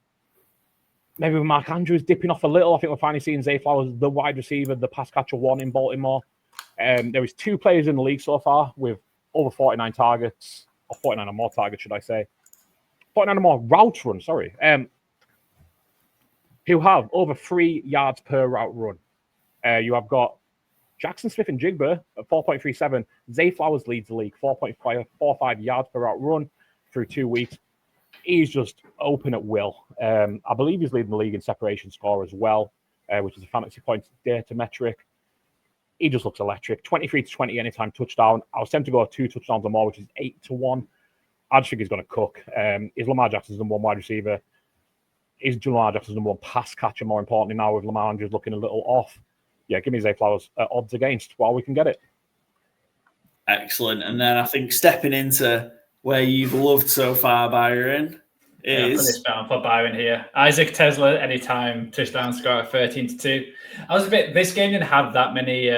maybe with Mark Andrews dipping off a little, I think we're finally seeing Zay Flowers, the wide receiver, the pass catcher 1 in Baltimore. There is 2 players in the league so far with over 49 targets, or 49 or more targets, should I say. 49 or more routes run, sorry. Who have over 3 yards per route run. You have got Jackson Smith and Jigba at 4.37. Zay Flowers leads the league, 4.45 yards per route run through 2 weeks. He's just open at will. I believe he's leading the league in separation score as well, which is a fantasy points data metric. He just looks electric. 23-20 anytime touchdown. I was tempted to go 2 touchdowns or more, which is 8-1. I just think he's going to cook. Is Lamar Jackson's number 1 wide receiver? Is Lamar Jackson's number 1 pass catcher, more importantly, now with Lamar Andrews looking a little off? Yeah, give me Zay Flowers odds against while we can get it. Excellent. And then I think stepping into where you've loved so far, Byron, is... put this down for Byron here. Isaac Tesla, anytime touchdown score at 13-2. This game didn't have that many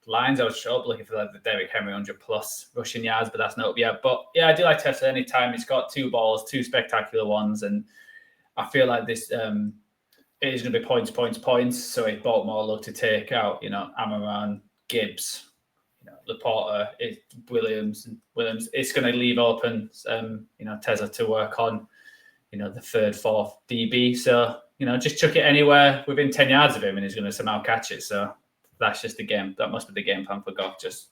lines. I was sure looking for the Derrick Henry 100+ rushing yards, but that's not yet. But yeah, I do like Tesla anytime. He's got 2 balls, 2 spectacular ones. And I feel like this... it is going to be points. So if Baltimore look to take out, Amaran, Gibbs, Laporta, Williams, it's going to leave open, Tesla to work on, the 3rd, 4th DB. So, just chuck it anywhere within 10 yards of him and he's going to somehow catch it. So that's just the game. That must be the game plan for Goff. Just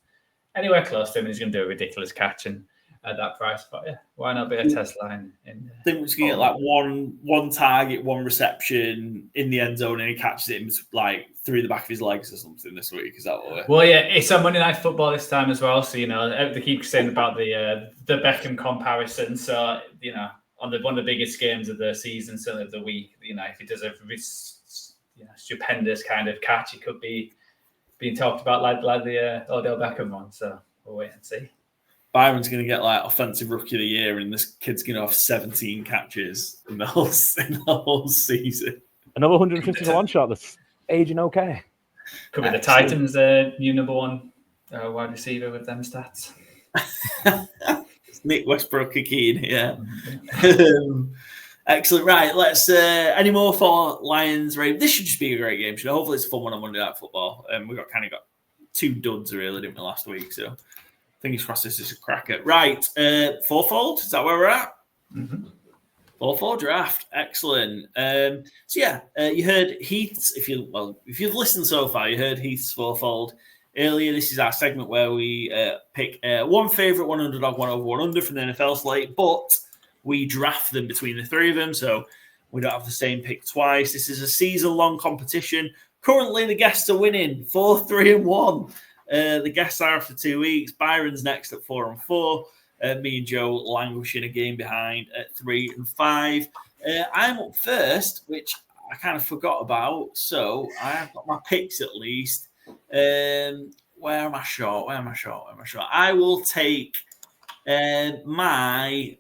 anywhere close to him and he's going to do a ridiculous catch. And at that price, but yeah, why not be a Tesla? I think we're going to get like one target, 1 reception in the end zone, and he catches it like through the back of his legs or something this week. Is that what? Well, yeah, it's on Monday Night Football this time as well. So they keep saying about the Beckham comparison. So on one of the biggest games of the season, certainly of the week, if he does a stupendous kind of catch, it could be being talked about like the Odell Beckham one. So we'll wait and see. Byron's going to get like offensive rookie of the year, and this kid's going to have 17 catches in the whole season. Another 150 to 1 shot that's aging okay. Could be the Titans' new number 1 wide receiver with them stats. Nick Westbrook-Akeen, yeah. Excellent. Right, let's. Any more for Lions? Right, this should just be a great game. Hopefully, it's a fun one on Monday Night Football. We got 2 duds really, didn't we, last week? So. Fingers crossed this is a cracker. Right, fourfold, is that where we're at? Mm-hmm. Fourfold draft, excellent. You heard Heath's, if you've listened so far, you heard Heath's fourfold earlier. This is our segment where we pick one favourite, one underdog, one over, one under from the NFL slate, but we draft them between the 3 of them, so we don't have the same pick twice. This is a season-long competition. Currently, the guests are winning 4-3-1. The guests are after 2 weeks. Byron's next at 4-4. Me and Joe languishing a game behind at 3-5. I'm up first, which I kind of forgot about. So I have got my picks at least. where am I short? I will take my.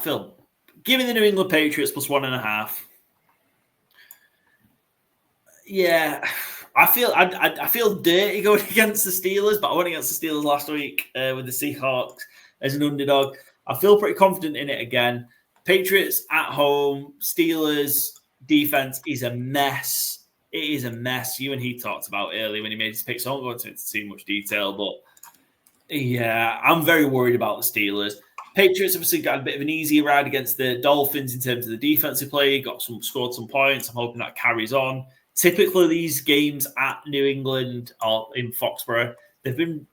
Phil, give me the New England Patriots plus 1.5. Yeah, I feel dirty going against the Steelers, but I went against the Steelers last week with the Seahawks as an underdog. I feel pretty confident in it again. Patriots at home, Steelers defense is a mess. It is a mess. You and he talked about earlier when he made his picks. I won't go into too much detail, but yeah, I'm very worried about the Steelers. Patriots obviously got a bit of an easier ride against the Dolphins in terms of the defensive play. Scored some points. I'm hoping that carries on. Typically, these games at New England or in Foxborough, they've been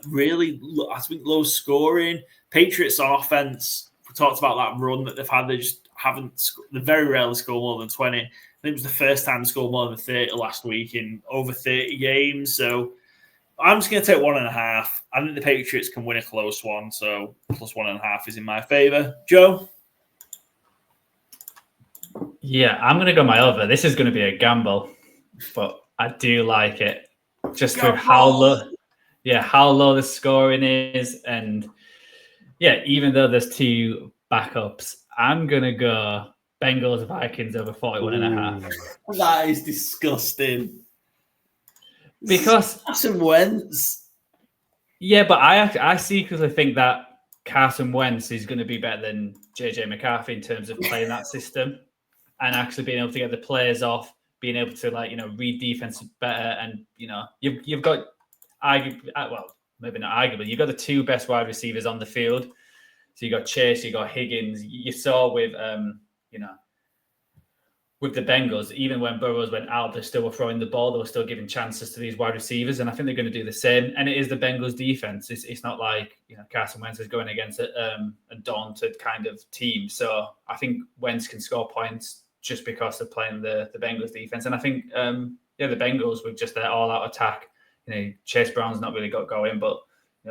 really, I think, low scoring. Patriots on offense, we talked about that run that they've had. They just haven't, they very rarely score more than 20. I think it was the first time they scored more than 30 last week in over 30 games. So I'm just going to take 1.5. I think the Patriots can win a close one. So plus 1.5 is in my favor. Joe? Yeah, I'm going to go my over. This is going to be a gamble, but I do like it. Just with how low the scoring is. And yeah, even though there's two backups, I'm going to go Bengals Vikings over 41.5. That is disgusting. Because Carson Wentz. Yeah, but I secretly think that Carson Wentz is going to be better than JJ McCarthy in terms of playing that system and actually being able to get the players off, being able to read defense better, and you've got maybe not arguably, you've got the two best wide receivers on the field. So you got Chase, you got Higgins. You saw with with the Bengals, even when Burrows went out, they still were throwing the ball. They were still giving chances to these wide receivers, and I think they're going to do the same. And it is the Bengals' defense. It's not like Carson Wentz is going against a daunted kind of team. So I think Wentz can score points just because they're playing the Bengals' defense. And I think the Bengals with just their all-out attack. Chase Brown's not really got going, but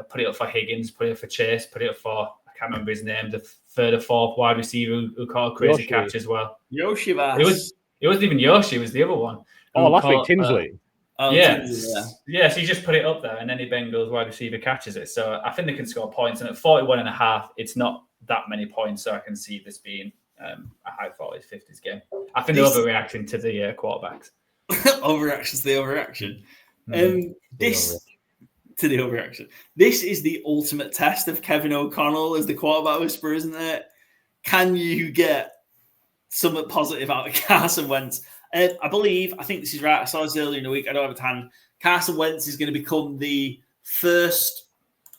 put it up for Higgins, put it up for Chase, put it up for, I can't remember his name, the third or fourth wide receiver who caught a crazy catch as well. Yoshi. It wasn't even Yoshi, it was the other one. Last week, Tinsley. Yeah, so you just put it up there and any Bengals wide receiver catches it. So I think they can score points. And at 41.5, it's not that many points, so I can see this being a high 40s, 50s game. I think they're overreacting to the quarterbacks. Overreaction to the overreaction. To the overreaction. This is the ultimate test of Kevin O'Connell as the quarterback whisperer, isn't it? Can you get something positive out of Carson Wentz? I think this is right. I saw this earlier in the week. I don't have it to hand. Carson Wentz is going to become the first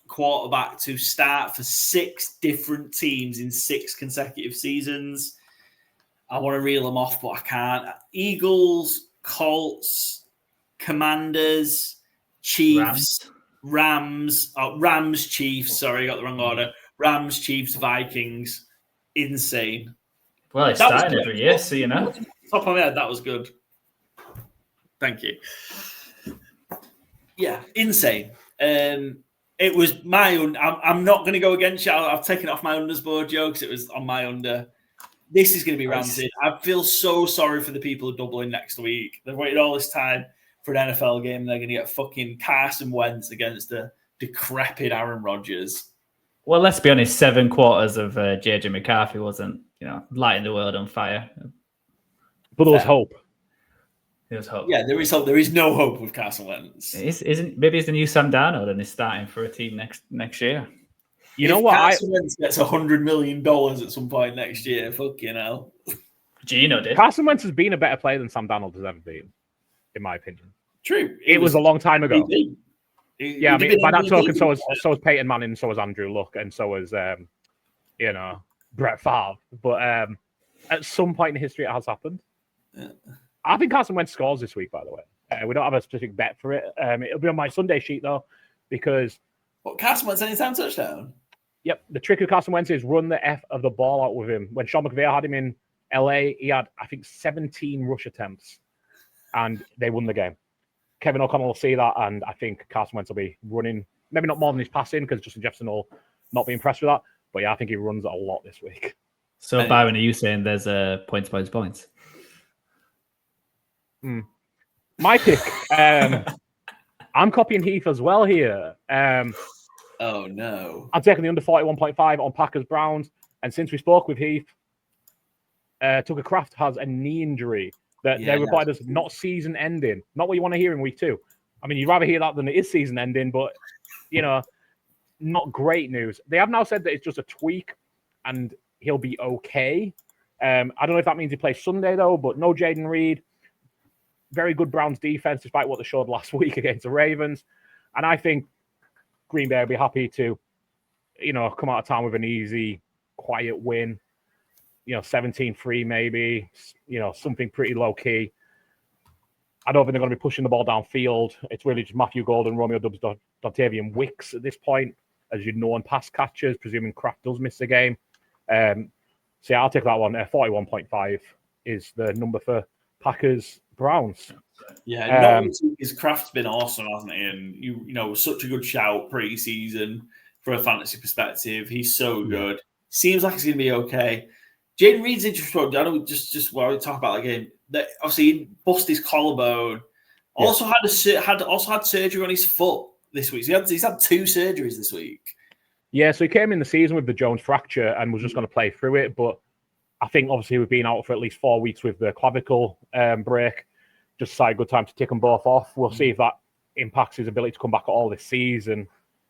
quarterback to start for 6 different teams in 6 consecutive seasons. I want to reel them off, but I can't. Eagles, Colts, Commanders, Chiefs, Rams, Chiefs. Sorry, I got the wrong order. Rams, Chiefs, Vikings. Insane. Well, it's starting every year, so Top of my head, that was good. Thank you. Yeah, insane. It was my own. I'm not going to go against you. I've taken it off my unders board, Joe, because it was on my under. This is going to be rancid. I feel so sorry for the people doubling next week. They've waited all this time for an NFL game. They're going to get fucking Carson Wentz against a decrepit Aaron Rodgers. Well, let's be honest. 7 quarters of JJ McCarthy wasn't, lighting the world on fire. But there was hope. There was hope. Yeah, there is hope. There is no hope with Carson Wentz. Maybe it's the new Sam Darnold and he's starting for a team next year. You know what? Carson Wentz gets $100 million at some point next year. Fucking hell. Gino did. Carson Wentz has been a better player than Sam Darnold has ever been, in my opinion. True. It was a long time ago. By that token, so was Peyton Manning, so was Andrew Luck, and so was Brett Favre. But at some point in history, it has happened. Yeah. I think Carson Wentz scores this week, by the way. We don't have a specific bet for it. It'll be on my Sunday sheet, though, because... What, Carson Wentz anytime touchdown? Yep. The trick of Carson Wentz is run the F of the ball out with him. When Sean McVay had him in LA, he had, I think, 17 rush attempts, and they won the game. Kevin O'Connell will see that, and I think Carson Wentz will be running, maybe not more than his passing, because Justin Jefferson will not be impressed with that. But yeah, I think he runs a lot this week. So, Byron, are you saying there's points? My pick. I'm copying Heath as well here. Oh, no. I'm taking the under 41.5 on Packers Browns. And since we spoke with Heath, Tucker Kraft has a knee injury that they reported as not season ending. Not what you want to hear in week 2. I mean, you'd rather hear that than it is season ending, but, not great news. They have now said that it's just a tweak and he'll be okay. I don't know if that means he plays Sunday, though, but no Jaden Reed. Very good Browns defense, despite what they showed last week against the Ravens. And I think Green Bay will be happy to, come out of town with an easy, quiet win. 17-3 maybe, something pretty low-key. I don't think they're going to be pushing the ball downfield. It's really just Matthew Golden, Romeo Doubs, Dontavian Wicks at this point, as known pass catchers, presuming Kraft does miss the game. So yeah, I'll take that one. 41.5 is the number for Packers Browns. Yeah, his Kraft's been awesome, hasn't he? And such a good shout pre-season from a fantasy perspective. He's so good. Seems like he's going to be okay. Jaden Reed's interesting. I know just while we talk about that game, that obviously he busted his collarbone. Also had surgery on his foot this week. So he's had 2 surgeries this week. Yeah, so he came in the season with the Jones fracture and was just going to play through it. But I think obviously we've been out for at least 4 weeks with the clavicle break. Just decided a good time to take them both off. We'll see if that impacts his ability to come back at all this season.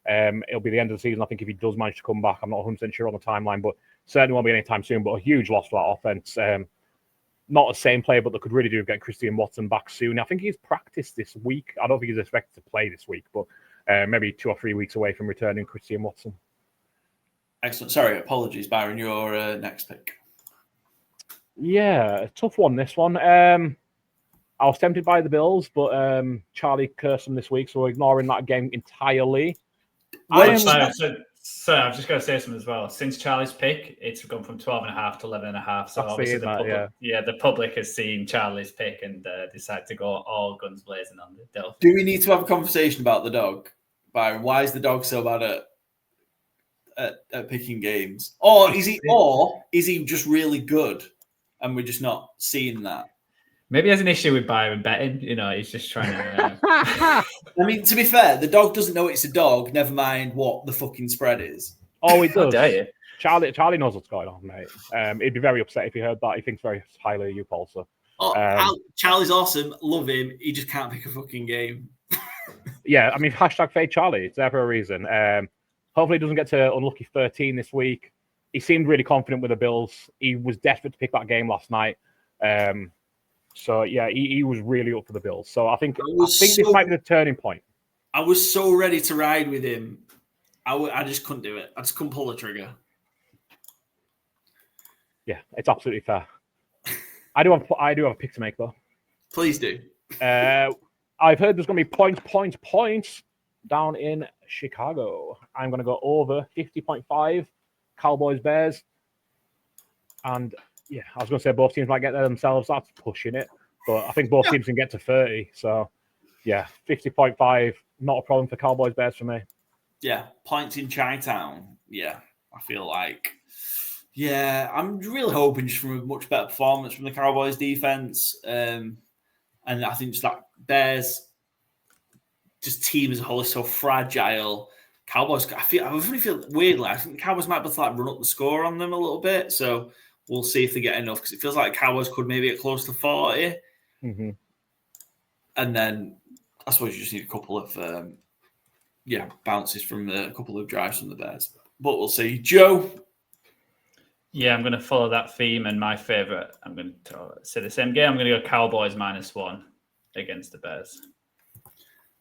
It'll be the end of the season, I think, if he does manage to come back. I'm not 100% sure on the timeline, but certainly won't be anytime soon. But a huge loss for that offense. Not the same player, but they could really do with getting Christian Watson back soon. I think he's practiced this week. I don't think he's expected to play this week, but maybe 2 or 3 weeks away from returning Christian Watson. Excellent. Sorry, apologies, Byron. Your next pick. Yeah, a tough one, this one. I was tempted by the Bills, but Charlie cursed them this week, so we're ignoring that game entirely. So I've just got to say something as well. Since Charlie's pick, it's gone from 12.5 to 11.5. So obviously the public has seen Charlie's pick and decided to go all guns blazing on the Delphi. Do we need to have a conversation about the dog, Byron? Why is the dog so bad at picking games? Or is he just really good and we're just not seeing that? Maybe he has an issue with Byron betting. He's just trying to... I mean, to be fair, the dog doesn't know it's a dog, never mind what the fucking spread is. Oh, he does. How dare you? Charlie knows what's going on, mate. He'd be very upset if he heard that. He thinks very highly of you, Paul. So. Charlie's awesome. Love him. He just can't pick a fucking game. Yeah, I mean, hashtag fade Charlie. It's there for a reason. Hopefully he doesn't get to unlucky 13 this week. He seemed really confident with the Bills. He was desperate to pick that game last night. So, yeah, he was really up for the Bills. So, I think this might be the turning point. I was so ready to ride with him. I just couldn't do it. I just couldn't pull the trigger. Yeah, it's absolutely fair. I do have a pick to make, though. Please do. I've heard there's going to be points down in Chicago. I'm going to go over 50.5 Cowboys Bears. And... yeah, I was going to say both teams might get there themselves. That's pushing it. But I think both teams can get to 30. So, yeah, 50.5, not a problem for Cowboys Bears for me. Yeah, points in Chi-Town. Yeah, I feel like. Yeah, I'm really hoping just from a much better performance from the Cowboys defense. And I think just that Bears just team as a whole is so fragile. Cowboys, I really feel weirdly, I think the Cowboys might be able to run up the score on them a little bit. So, we'll see if they get enough because it feels like Cowboys could maybe get close to 40. Mm-hmm. And then I suppose you just need a couple of bounces from a couple of drives from the Bears. But we'll see. Joe? Yeah, I'm going to follow that theme. And my favourite, I'm going to say the same game. I'm going to go Cowboys -1 against the Bears.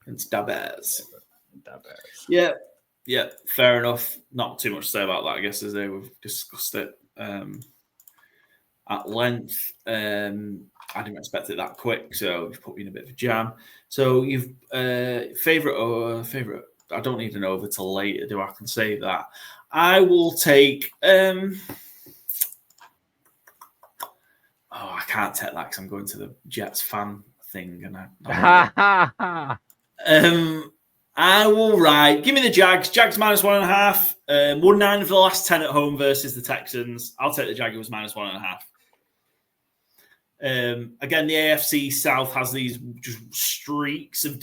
Against the Bears. Da Bears. Yeah, fair enough. Not too much to say about that, I guess, as we've discussed it. At length. I didn't expect it that quick, so you've put me in a bit of a jam. So you've favorite. I don't need an over till later, do I? Can save that. I will take. I can't take that because I'm going to the Jets fan thing, and I will ride. Give me the Jags. Jags -1.5. Won 9 of the last 10 at home versus the Texans. I'll take the Jaguars -1.5. Again, the AFC South has these just streaks of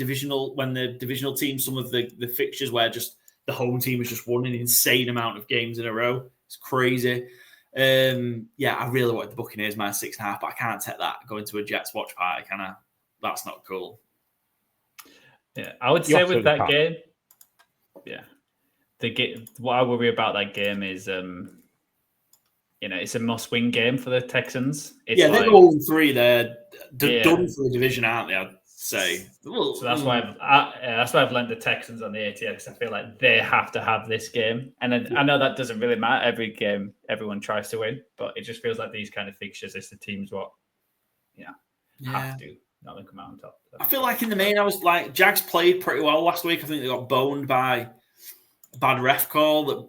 when the divisional teams, some of the fixtures where just the home team has just won an insane amount of games in a row. It's crazy. I really wanted the Buccaneers minus 6.5, but I can't take that going to a Jets watch party, can I? That's not cool. Yeah, I would say with that game, what I worry about that game is, it's a must-win game for the Texans. They're 0-3. They're done for the division, aren't they? I'd say. So that's why I've lent the Texans on the ATS. I feel like they have to have this game, and then, I know that doesn't really matter. Every game, everyone tries to win, but it just feels like these kind of fixtures, it's the teams have to not come out on top. So. I feel like in the main, I was like, Jags played pretty well last week. I think they got boned by a bad ref call that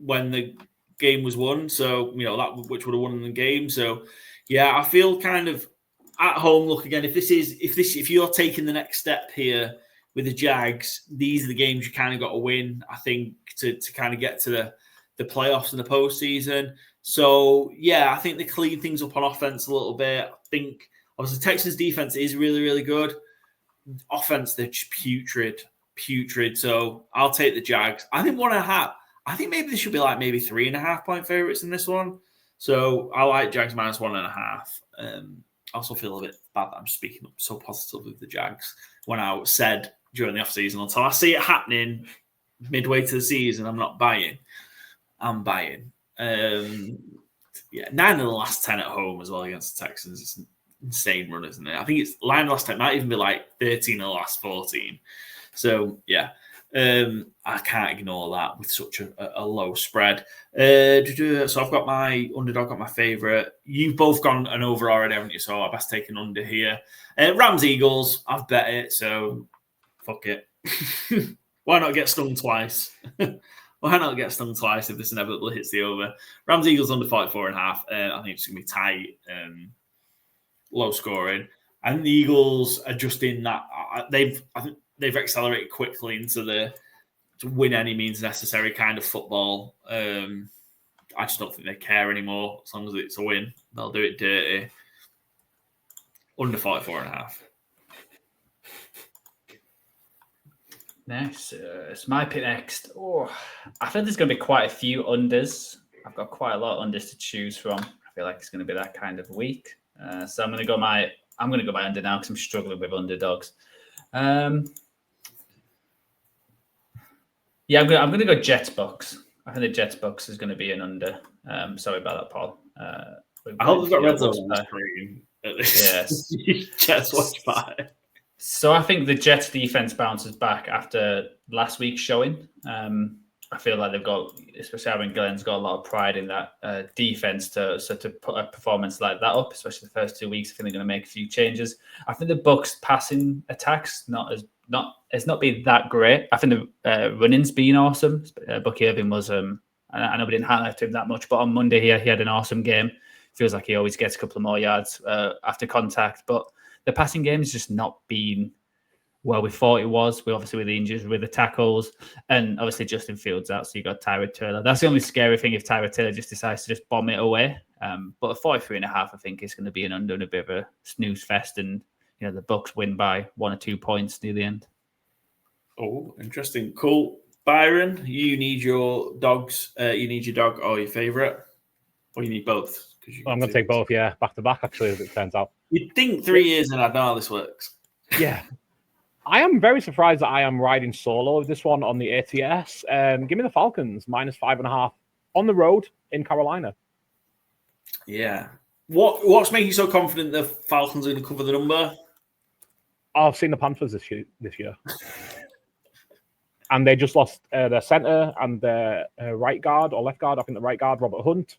when the game was won. So, that which would have won the game. So, I feel kind of at home. Look again, if you're taking the next step here with the Jags, these are the games you kind of got to win, I think, to kind of get to the playoffs and the postseason. So, I think they clean things up on offense a little bit. I think, obviously, Texans defense is really, really good. Offense, they're just putrid. So I'll take the Jags. I think 1.5. I think maybe they should be like maybe 3.5 point favorites in this one. So I like Jags minus 1.5. I also feel a bit bad that I'm speaking up so positively with the Jags when I said during the offseason until I see it happening midway to the season, I'm not buying. I'm buying. 9 of the last 10 at home as well against the Texans. It's insane run, isn't it? I think it's line last time might even be like 13 of the last 14. So I can't ignore that with such a low spread. So I've got my underdog, got my favorite. You've both gone an over already, haven't you? So I best take an under here. Rams Eagles, I've bet it, so fuck it. Why not get stung twice? Why not get stung twice if this inevitably hits the over? Rams Eagles under 44.5. I think it's gonna be tight. Low scoring, and the Eagles are just in that. I think they've accelerated quickly into the to win any means necessary kind of football. I just don't think they care anymore. As long as it's a win, they'll do it dirty. Under 44.5. Nice. It's my pick next. Oh, I think there's going to be quite a few unders. I've got quite a lot of unders to choose from. I feel like it's going to be that kind of week. So I'm going to go my under now because I'm struggling with underdogs. I'm going to go Jets Bucks. I think the Jets Bucks is going to be an under. Sorry about that, Paul. I hope they've got red zone on the screen. Yes, Jets watch by. So I think the Jets defense bounces back after last week's showing. I feel like they've got, especially Aaron Glenn's got a lot of pride in that defense to put a performance like that up, especially the first 2 weeks. I think they're going to make a few changes. I think the Bucks passing attacks it's not been that great. I think the running's been awesome. Bucky Irving was, I know we didn't highlight him that much, but on Monday he had an awesome game. Feels like he always gets a couple of more yards after contact, but the passing game has just not been where we thought it was. We obviously with the injuries, with the tackles, and obviously Justin Fields out, so you got Tyrod Taylor. That's the only scary thing if Tyrod Taylor just decides to just bomb it away. But a 43.5, I think, is going to be an under and a bit of a snooze fest, and the Bucks win by 1 or 2 points near the end. Oh, interesting. Cool. Byron, you need your dogs. You need your dog or your favourite, or you need both? I'm going to take both, back to back, actually, as it turns out. You'd think 3 years and I'd know how this works. Yeah. I am very surprised that I am riding solo with this one on the ATS. Give me the Falcons, minus 5.5 on the road in Carolina. Yeah. What's making you so confident the Falcons are going to cover the number? I've seen the Panthers this year. And they just lost their center and their right guard or left guard. I think the right guard, Robert Hunt.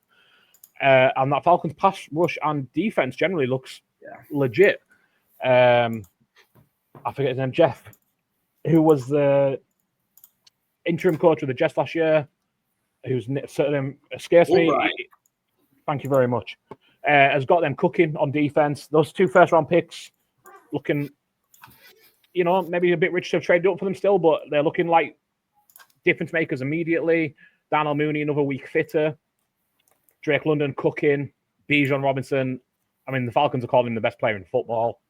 And that Falcons pass rush and defense generally looks legit. I forget his name, Jeff, who was the interim coach of the Jets last year, who's certainly scares me. Right. Thank you very much. Has got them cooking on defense. Those 2 first-round picks looking, maybe a bit rich to have traded up for them still, but they're looking like difference makers immediately. Darnell Mooney, another week fitter. Drake London cooking. Bijan Robinson. I mean, the Falcons are calling him the best player in football,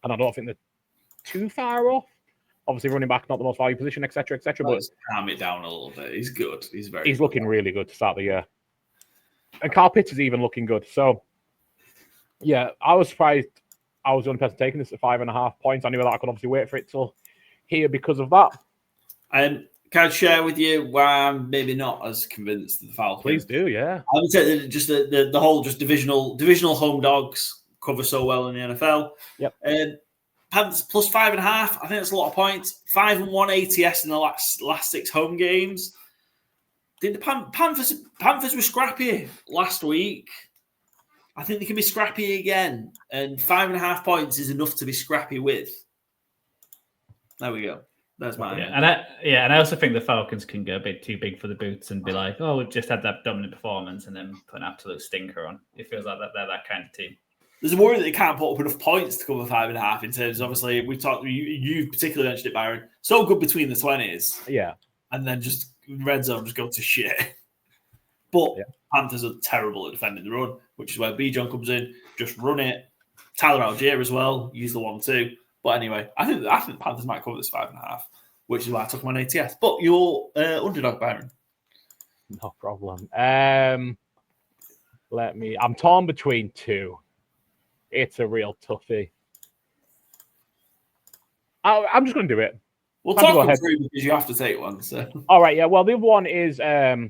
and I don't think they're too far off. Obviously, running back, not the most valuable position, etc., etc. But calm it down a little bit. He's good. He's looking really good to start the year. And Carl Pitts is even looking good. So, yeah, I was surprised I was the only person taking this at 5.5 points. I knew that I could obviously wait for it till here because of that. Can I share with you why I'm maybe not as convinced of the Falcons? Please do, yeah. I would say that just the whole just divisional home dogs cover so well in the NFL. Yep. Panthers plus 5.5. I think that's a lot of points. 5-1 ATS in the last 6 home games. The Panthers were scrappy last week. I think they can be scrappy again. And 5.5 points is enough to be scrappy with. There we go. That's mine. Yeah, and I also think the Falcons can go a bit too big for the boots and be like, oh, we've just had that dominant performance and then put an absolute stinker on. It feels like they're that kind of team. There's a worry that they can't put up enough points to cover 5.5 in terms of, obviously, we talked, you particularly mentioned it, Byron. So good between the 20s. Yeah. And then just red zone just go to shit. But Panthers are terrible at defending the run, which is where B-John comes in. Just run it. Tyler Algier as well. Use the 1-2. But anyway, I think the Panthers might cover this 5.5, which is why I took them on ATS. But your underdog, Byron. No problem. I'm torn between two. It's a real toughie. I'm just going to do it. We'll talk them through because you have to take one. So. All right, yeah. Well, the other one is that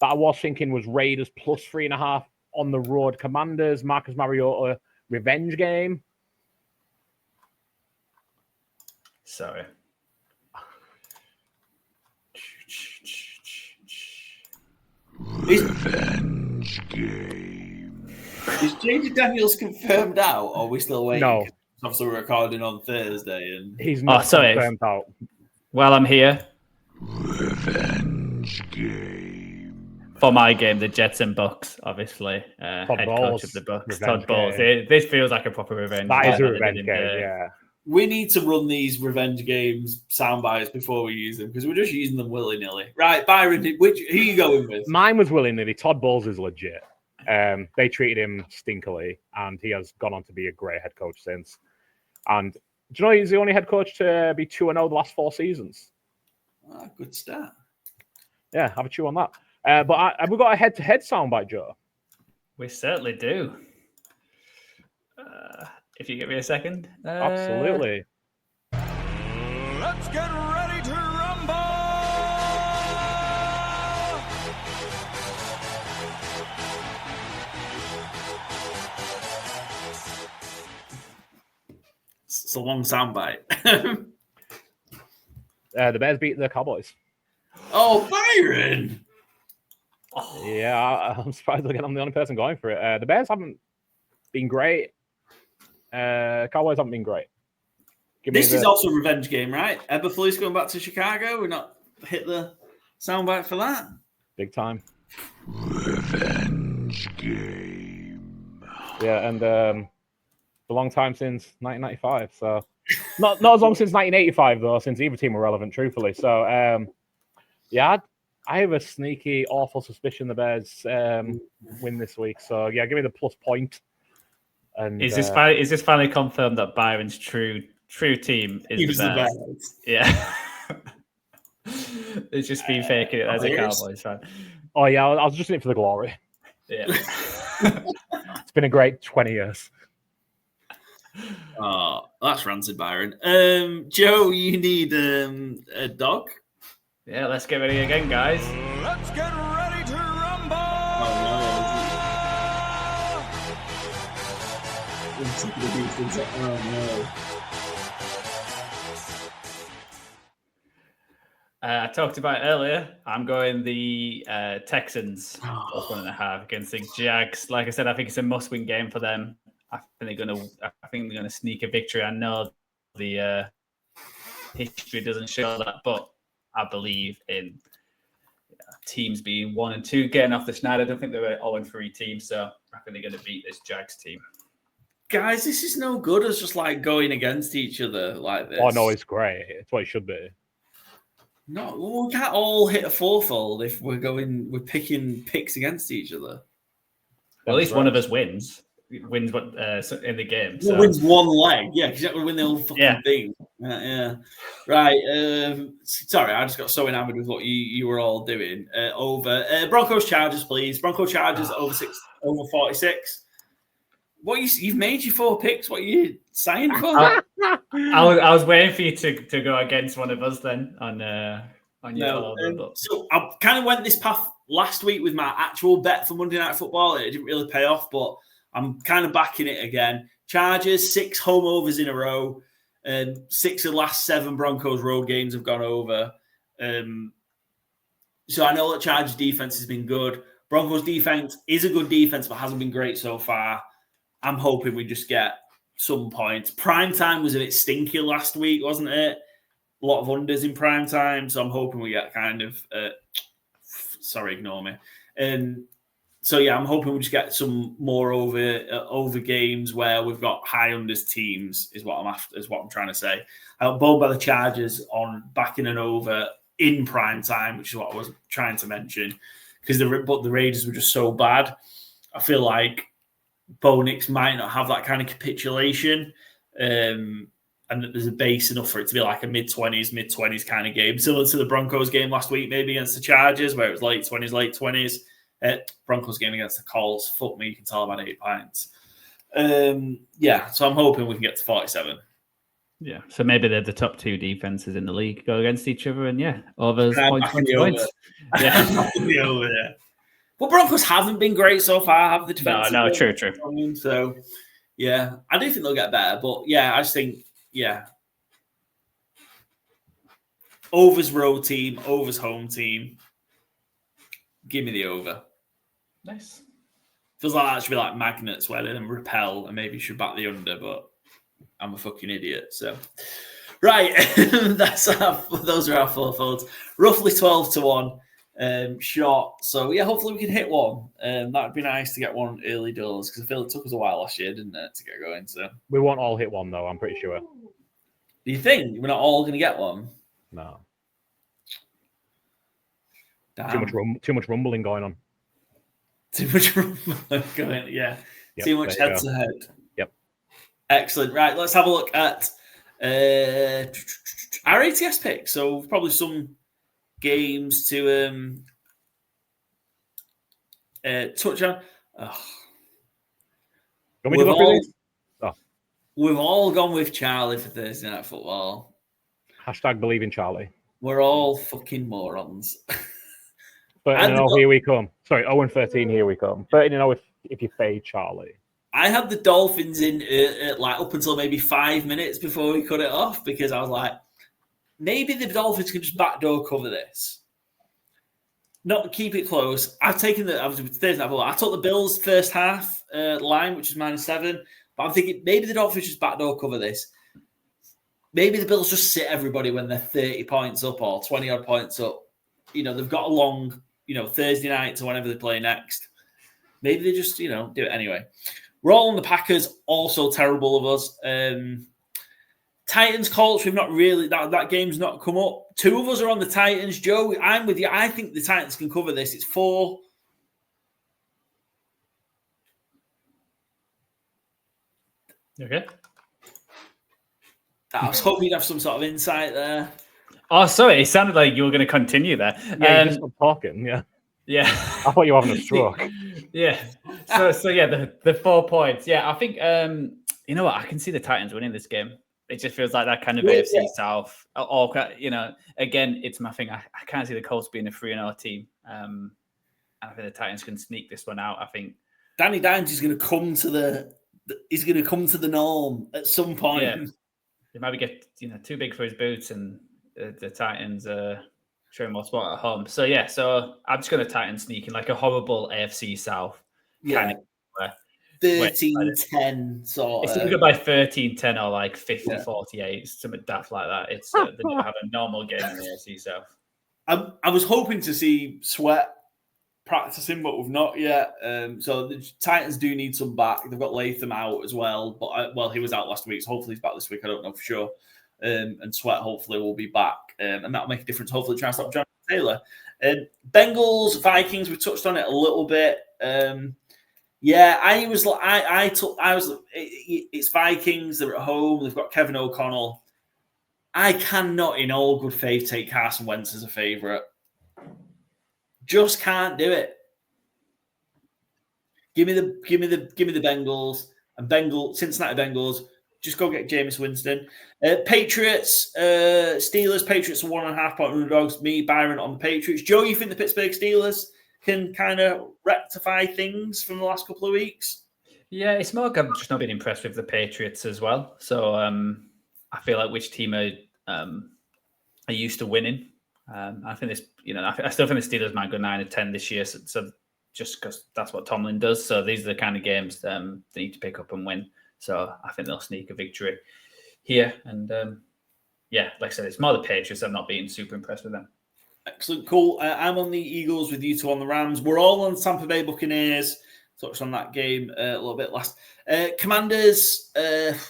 I was thinking was Raiders plus 3.5 on the road. Commanders, Marcus Mariota, revenge game. Sorry. Revenge game. Is JJ Daniels confirmed out, or are we still waiting? No. Obviously, we're recording on Thursday, and he's not confirmed out. Well, I'm here. Revenge game. For my game, the Jets and Bucks, obviously. Head coach of the Bucks, Todd Bowles. This feels like a proper revenge game. That is a revenge game, yeah. We need to run these revenge games sound bites before we use them because we're just using them willy-nilly. Right, Byron, who are you going with? Mine was willy-nilly. Todd Bowles is legit. They treated him stinkily, and he has gone on to be a great head coach since. And do you know he's the only head coach to be 2-0 the last 4 seasons? Good start. Yeah, have a chew on that. But have we got a head-to-head soundbite, Joe? We certainly do. If you give me a second. Absolutely. Let's get ready to rumble! It's a long soundbite. The Bears beat the Cowboys. Oh, Byron! Yeah, I'm surprised again. I'm the only person going for it. The Bears haven't been great. Cowboys haven't been great. This is also a revenge game, right? Eberflus going back to Chicago. We're not hit the soundbite for that. Big time. Revenge game. Yeah, and a long time since 1995. So not as long since 1985 though, since either team were relevant, truthfully. So yeah, I have a sneaky, awful suspicion the Bears win this week. So yeah, give me the plus point. And is this finally confirmed that Byron's true team is the Bears? Yeah. It's just been faking it as a Cowboys fan. Oh yeah, I was just in it for the glory. Yeah. It's been a great 20 years. Oh, that's rancid, Byron. Joe, you need a dog? Yeah, let's get ready again, guys. Let's get ready to rumble! I talked about it earlier. I'm going the Texans plus 1.5 against the Jags. Like I said, I think it's a must-win game for them. I think they're gonna sneak a victory. I know the history doesn't show that, but I believe in teams being 1 and 2, getting off the schneid. I don't think they're an 0-3 team, so I think they're going to beat this Jags team. Guys, this is no good as just like going against each other like this. Oh no, it's great. It's what it should be. No, we can't all hit a fourfold if we're picking picks against each other. Well, at least one of us wins. wins what in the game. So. Wins one leg, yeah, because you have to win the whole fucking thing. Yeah. Right. Sorry, I just got so enamored with what you were all doing. Over Broncos Chargers, please. Broncos Chargers over 46. What you've made your 4 picks? What are you saying for? I was waiting for you to go against one of us then on your. So I kind of went this path last week with my actual bet for Monday Night Football. It didn't really pay off, but I'm kind of backing it again. Chargers, 6 home overs in a row. 6 of the last 7 Broncos road games have gone over. So I know that Chargers defense has been good. Broncos defense is a good defense, but hasn't been great so far. I'm hoping we just get some points. Primetime was a bit stinky last week, wasn't it? A lot of unders in primetime, so I'm hoping we get kind of... sorry, ignore me. So, yeah, I'm hoping we just get some more over games where we've got high unders teams is what I'm trying to say. I'm bowled by the Chargers on backing an over in primetime, which is what I was trying to mention, because the Raiders were just so bad. I feel like Bo Nix might not have that kind of capitulation, and that there's a base enough for it to be like a mid-20s kind of game, similar to the Broncos game last week, maybe against the Chargers, where it was late 20s. Broncos game against the Colts, fuck me, you can tell about 8 points. So I'm hoping we can get to 47. Yeah, so maybe they're the top 2 defenses in the league go against each other, and overs points. Yeah, over there. Well, Broncos haven't been great so far, have the defense? No, true. So, yeah, I do think they'll get better, but yeah, I just think, overs road team, overs home team. Give me the over. Nice. Feels like that should be like magnets where they then repel and maybe you should back the under, but I'm a fucking idiot. So, right. Those are our 4 folds. Roughly 12-1 shot. So, yeah, hopefully we can hit one. That would be nice to get one early doors because I feel it took us a while last year, didn't it, to get going. So we won't all hit one, though, I'm pretty sure. Do you think we're not all going to get one? No. Damn. Too much rumbling going on. Too much rumbling going, yeah. Yep, too much head to head. Yep. Excellent. Right, let's have a look at our ATS picks. So probably some games to touch on. We've all gone with Charlie for Thursday Night Football. #believe in Charlie. We're all fucking morons. 13-0, here we come. Sorry, 0-13, here we come. 13-0 if you fade Charlie. I had the Dolphins in like up until maybe 5 minutes before we cut it off because I was like, maybe the Dolphins can just backdoor cover this. Not keep it close. I took the Bills first half line, which is -7, but I'm thinking maybe the Dolphins just backdoor cover this. Maybe the Bills just sit everybody when they're 30 points up or 20 odd points up. They've got a long, Thursday night to whenever they play next. Maybe they just, do it anyway. We're all on the Packers, also terrible of us. Titans, Colts, we've not really, that game's not come up. 2 of us are on the Titans. Joe, I'm with you. I think the Titans can cover this. It's 4. Okay. I was hoping you'd have some sort of insight there. Oh, sorry. It sounded like you were going to continue there. Yeah, you just stopped talking. Yeah. Yeah. I thought you were having a stroke. Yeah. So yeah, the 4 points. Yeah, I think, you know what? I can see the Titans winning this game. It just feels like that kind of AFC South. Or, again, it's my thing. I can't see the Colts being a 3-0 team. And I think the Titans can sneak this one out. I think Danny Dimes is going to come to the norm at some point. Yeah. He might get too big for his boots, and the Titans show him more spot at home. So yeah, I'm just going to Titans sneaking like a horrible AFC South. Yeah, 13-10 sort of. It's either by 13-10 or like 50-48, something daft like that. It's they don't have a normal game in the AFC South. I was hoping to see Sweat practicing, but we've not yet. So the Titans do need some back. They've got Latham out as well, but he was out last week, so hopefully he's back this week. I don't know for sure. And Sweat hopefully will be back, and that'll make a difference. Hopefully, try and stop John Taylor. Bengals, Vikings. We touched on it a little bit. Yeah, it's Vikings. They're at home. They've got Kevin O'Connell. I cannot, in all good faith, take Carson Wentz as a favorite. Just can't do it. Give me the Bengals and Cincinnati Bengals. Just go get Jameis Winston. Patriots, Steelers. Patriots are 1.5 point underdogs. Me, Byron on the Patriots. Joe, you think the Pittsburgh Steelers can kind of rectify things from the last couple of weeks? Yeah, it's more I've just not been impressed with the Patriots as well. So I feel like which team are used to winning. I think this, I still think the Steelers might go 9-10 this year. So just because that's what Tomlin does. So these are the kind of games they need to pick up and win. So I think they'll sneak a victory here. And like I said, it's more the Patriots. I'm not being super impressed with them. Excellent. Cool. I'm on the Eagles with you two on the Rams. We're all on Tampa Bay Buccaneers. Touched on that game a little bit last. Commanders,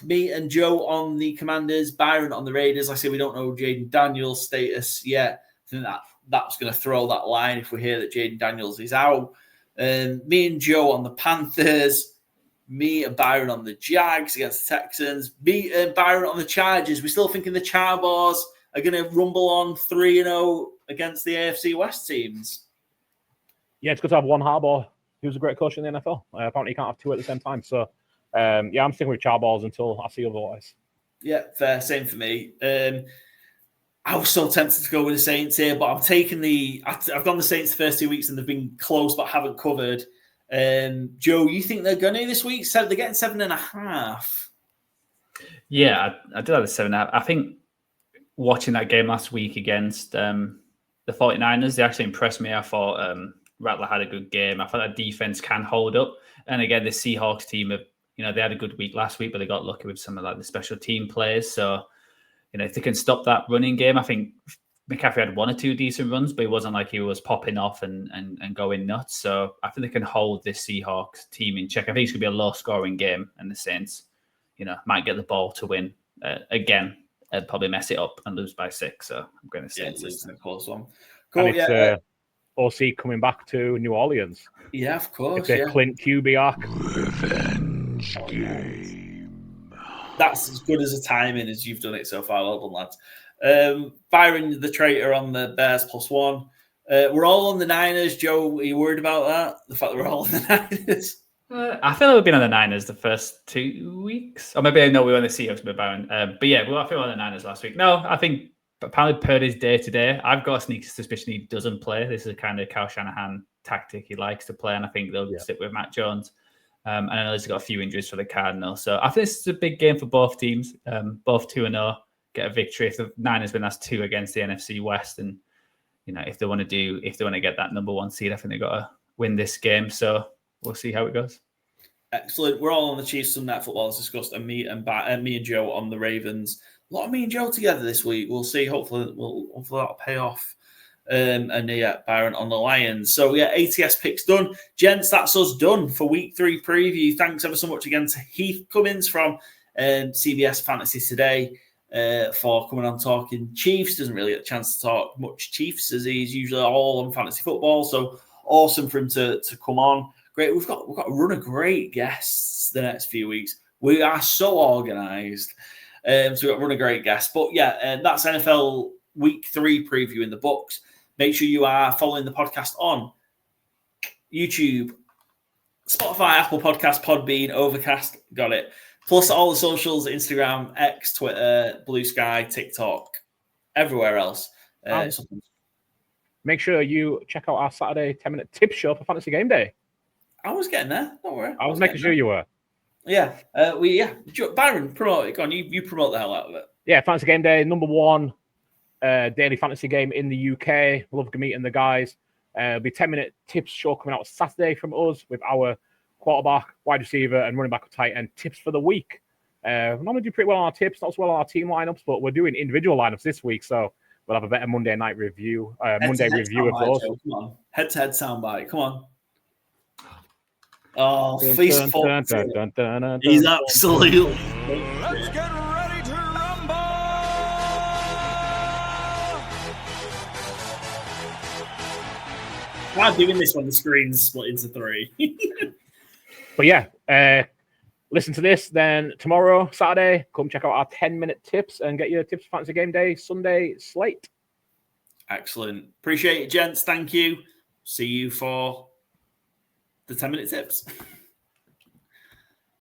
me and Joe on the Commanders, Byron on the Raiders. Like I say, we don't know Jaden Daniels' status yet. I think that's going to throw that line if we hear that Jaden Daniels is out. Me and Joe on the Panthers. Me and Byron on the Jags against the Texans. Me and Byron on the Chargers. We're still thinking the Charboys are going to rumble on 3-0 against the AFC West teams. Yeah, it's good to have one Harbaugh. He was a great coach in the NFL. Apparently, you can't have two at the same time. So, I'm sticking with Charboys until I see otherwise. Yeah, fair. Same for me. I was so tempted to go with the Saints here, but I'm taking I've gone the Saints the first 2 weeks and they've been close but haven't covered. Joe, you think they're going to this week? So they're getting 7.5. Yeah, I did have the 7.5. I think watching that game last week against the 49ers, they actually impressed me. I thought Rattler had a good game. I thought that defense can hold up. And again, the Seahawks team, they had a good week last week, but they got lucky with some of the special team players. So, if they can stop that running game, I think McCaffrey had 1 or 2 decent runs, but it wasn't like he was popping off and going nuts. So I think they can hold this Seahawks team in check. I think it's going to be a low-scoring game, and the Saints, might get the ball to win again. And probably mess it up and lose by 6. So I'm going to say it's a close one. Cool. And it's OC coming back to New Orleans. Yeah, of course. It's a Clint QB arc. Revenge game. That's as good as a timing as you've done it so far. Well done, lads. Byron, the traitor on the Bears +1. We're all on the Niners. Joe, are you worried about that? The fact that we're all on the Niners? I feel like we've been on the Niners the first 2 weeks. Or maybe I know we were on the Seahawks with Byron. But yeah, I feel on the Niners last week. No, I think apparently Purdy's day to day. I've got a sneaky suspicion he doesn't play. This is a kind of Kyle Shanahan tactic he likes to play. And I think they'll stick with Matt Jones. And I know he's got a few injuries for the Cardinals. So I think this is a big game for both teams. Both 2-0, get a victory. If the Niners win, that's 2 against the NFC West. And, if they want to get that number 1 seed, I think they've got to win this game. So we'll see how it goes. Excellent. We're all on the Chiefs Sunday Night Football as discussed, and me and Joe on the Ravens. A lot of me and Joe together this week. We'll see. Hopefully that'll pay off. And Byron on the Lions. So ATS picks done. Gents, that's us done for week 3 preview. Thanks ever so much again to Heath Cummings from CBS Fantasy today for coming on talking Chiefs. Doesn't really get a chance to talk much Chiefs as he's usually all on fantasy football. So awesome for him to come on. Great. We've got a run of great guests the next few weeks. We are so organised. So we've got a run of great guests. But that's NFL week 3 preview in the books. Make sure you are following the podcast on YouTube, Spotify, Apple Podcast, Podbean, Overcast. Got it. Plus all the socials, Instagram, X, Twitter, Blue Sky, TikTok, everywhere else. Make sure you check out our Saturday 10-minute tip show for Fantasy Game Day. I was getting there. Don't worry. I was making sure you were. Yeah. Byron, promote it. Go on. You promote the hell out of it. Yeah, Fantasy Game Day, number 1 daily fantasy game in the UK. Love meeting the guys. It'll be 10-minute tips show coming out Saturday from us with our quarterback, wide receiver, and running back or tight end tips for the week. We normally do pretty well on our tips, not so well on our team lineups, but we're doing individual lineups this week, so we'll have a better Monday night review. Monday review of those. Come on. Head-to-head soundbite. Come on. Oh, face forward. He's absolutely. Let's get ready to rumble! I'm doing this when the screen's split into 3. But yeah, listen to this. Then tomorrow, Saturday, come check out our 10-minute tips and get your tips for Fantasy Game Day Sunday slate. Excellent. Appreciate it, gents. Thank you. See you for the 10-minute tips.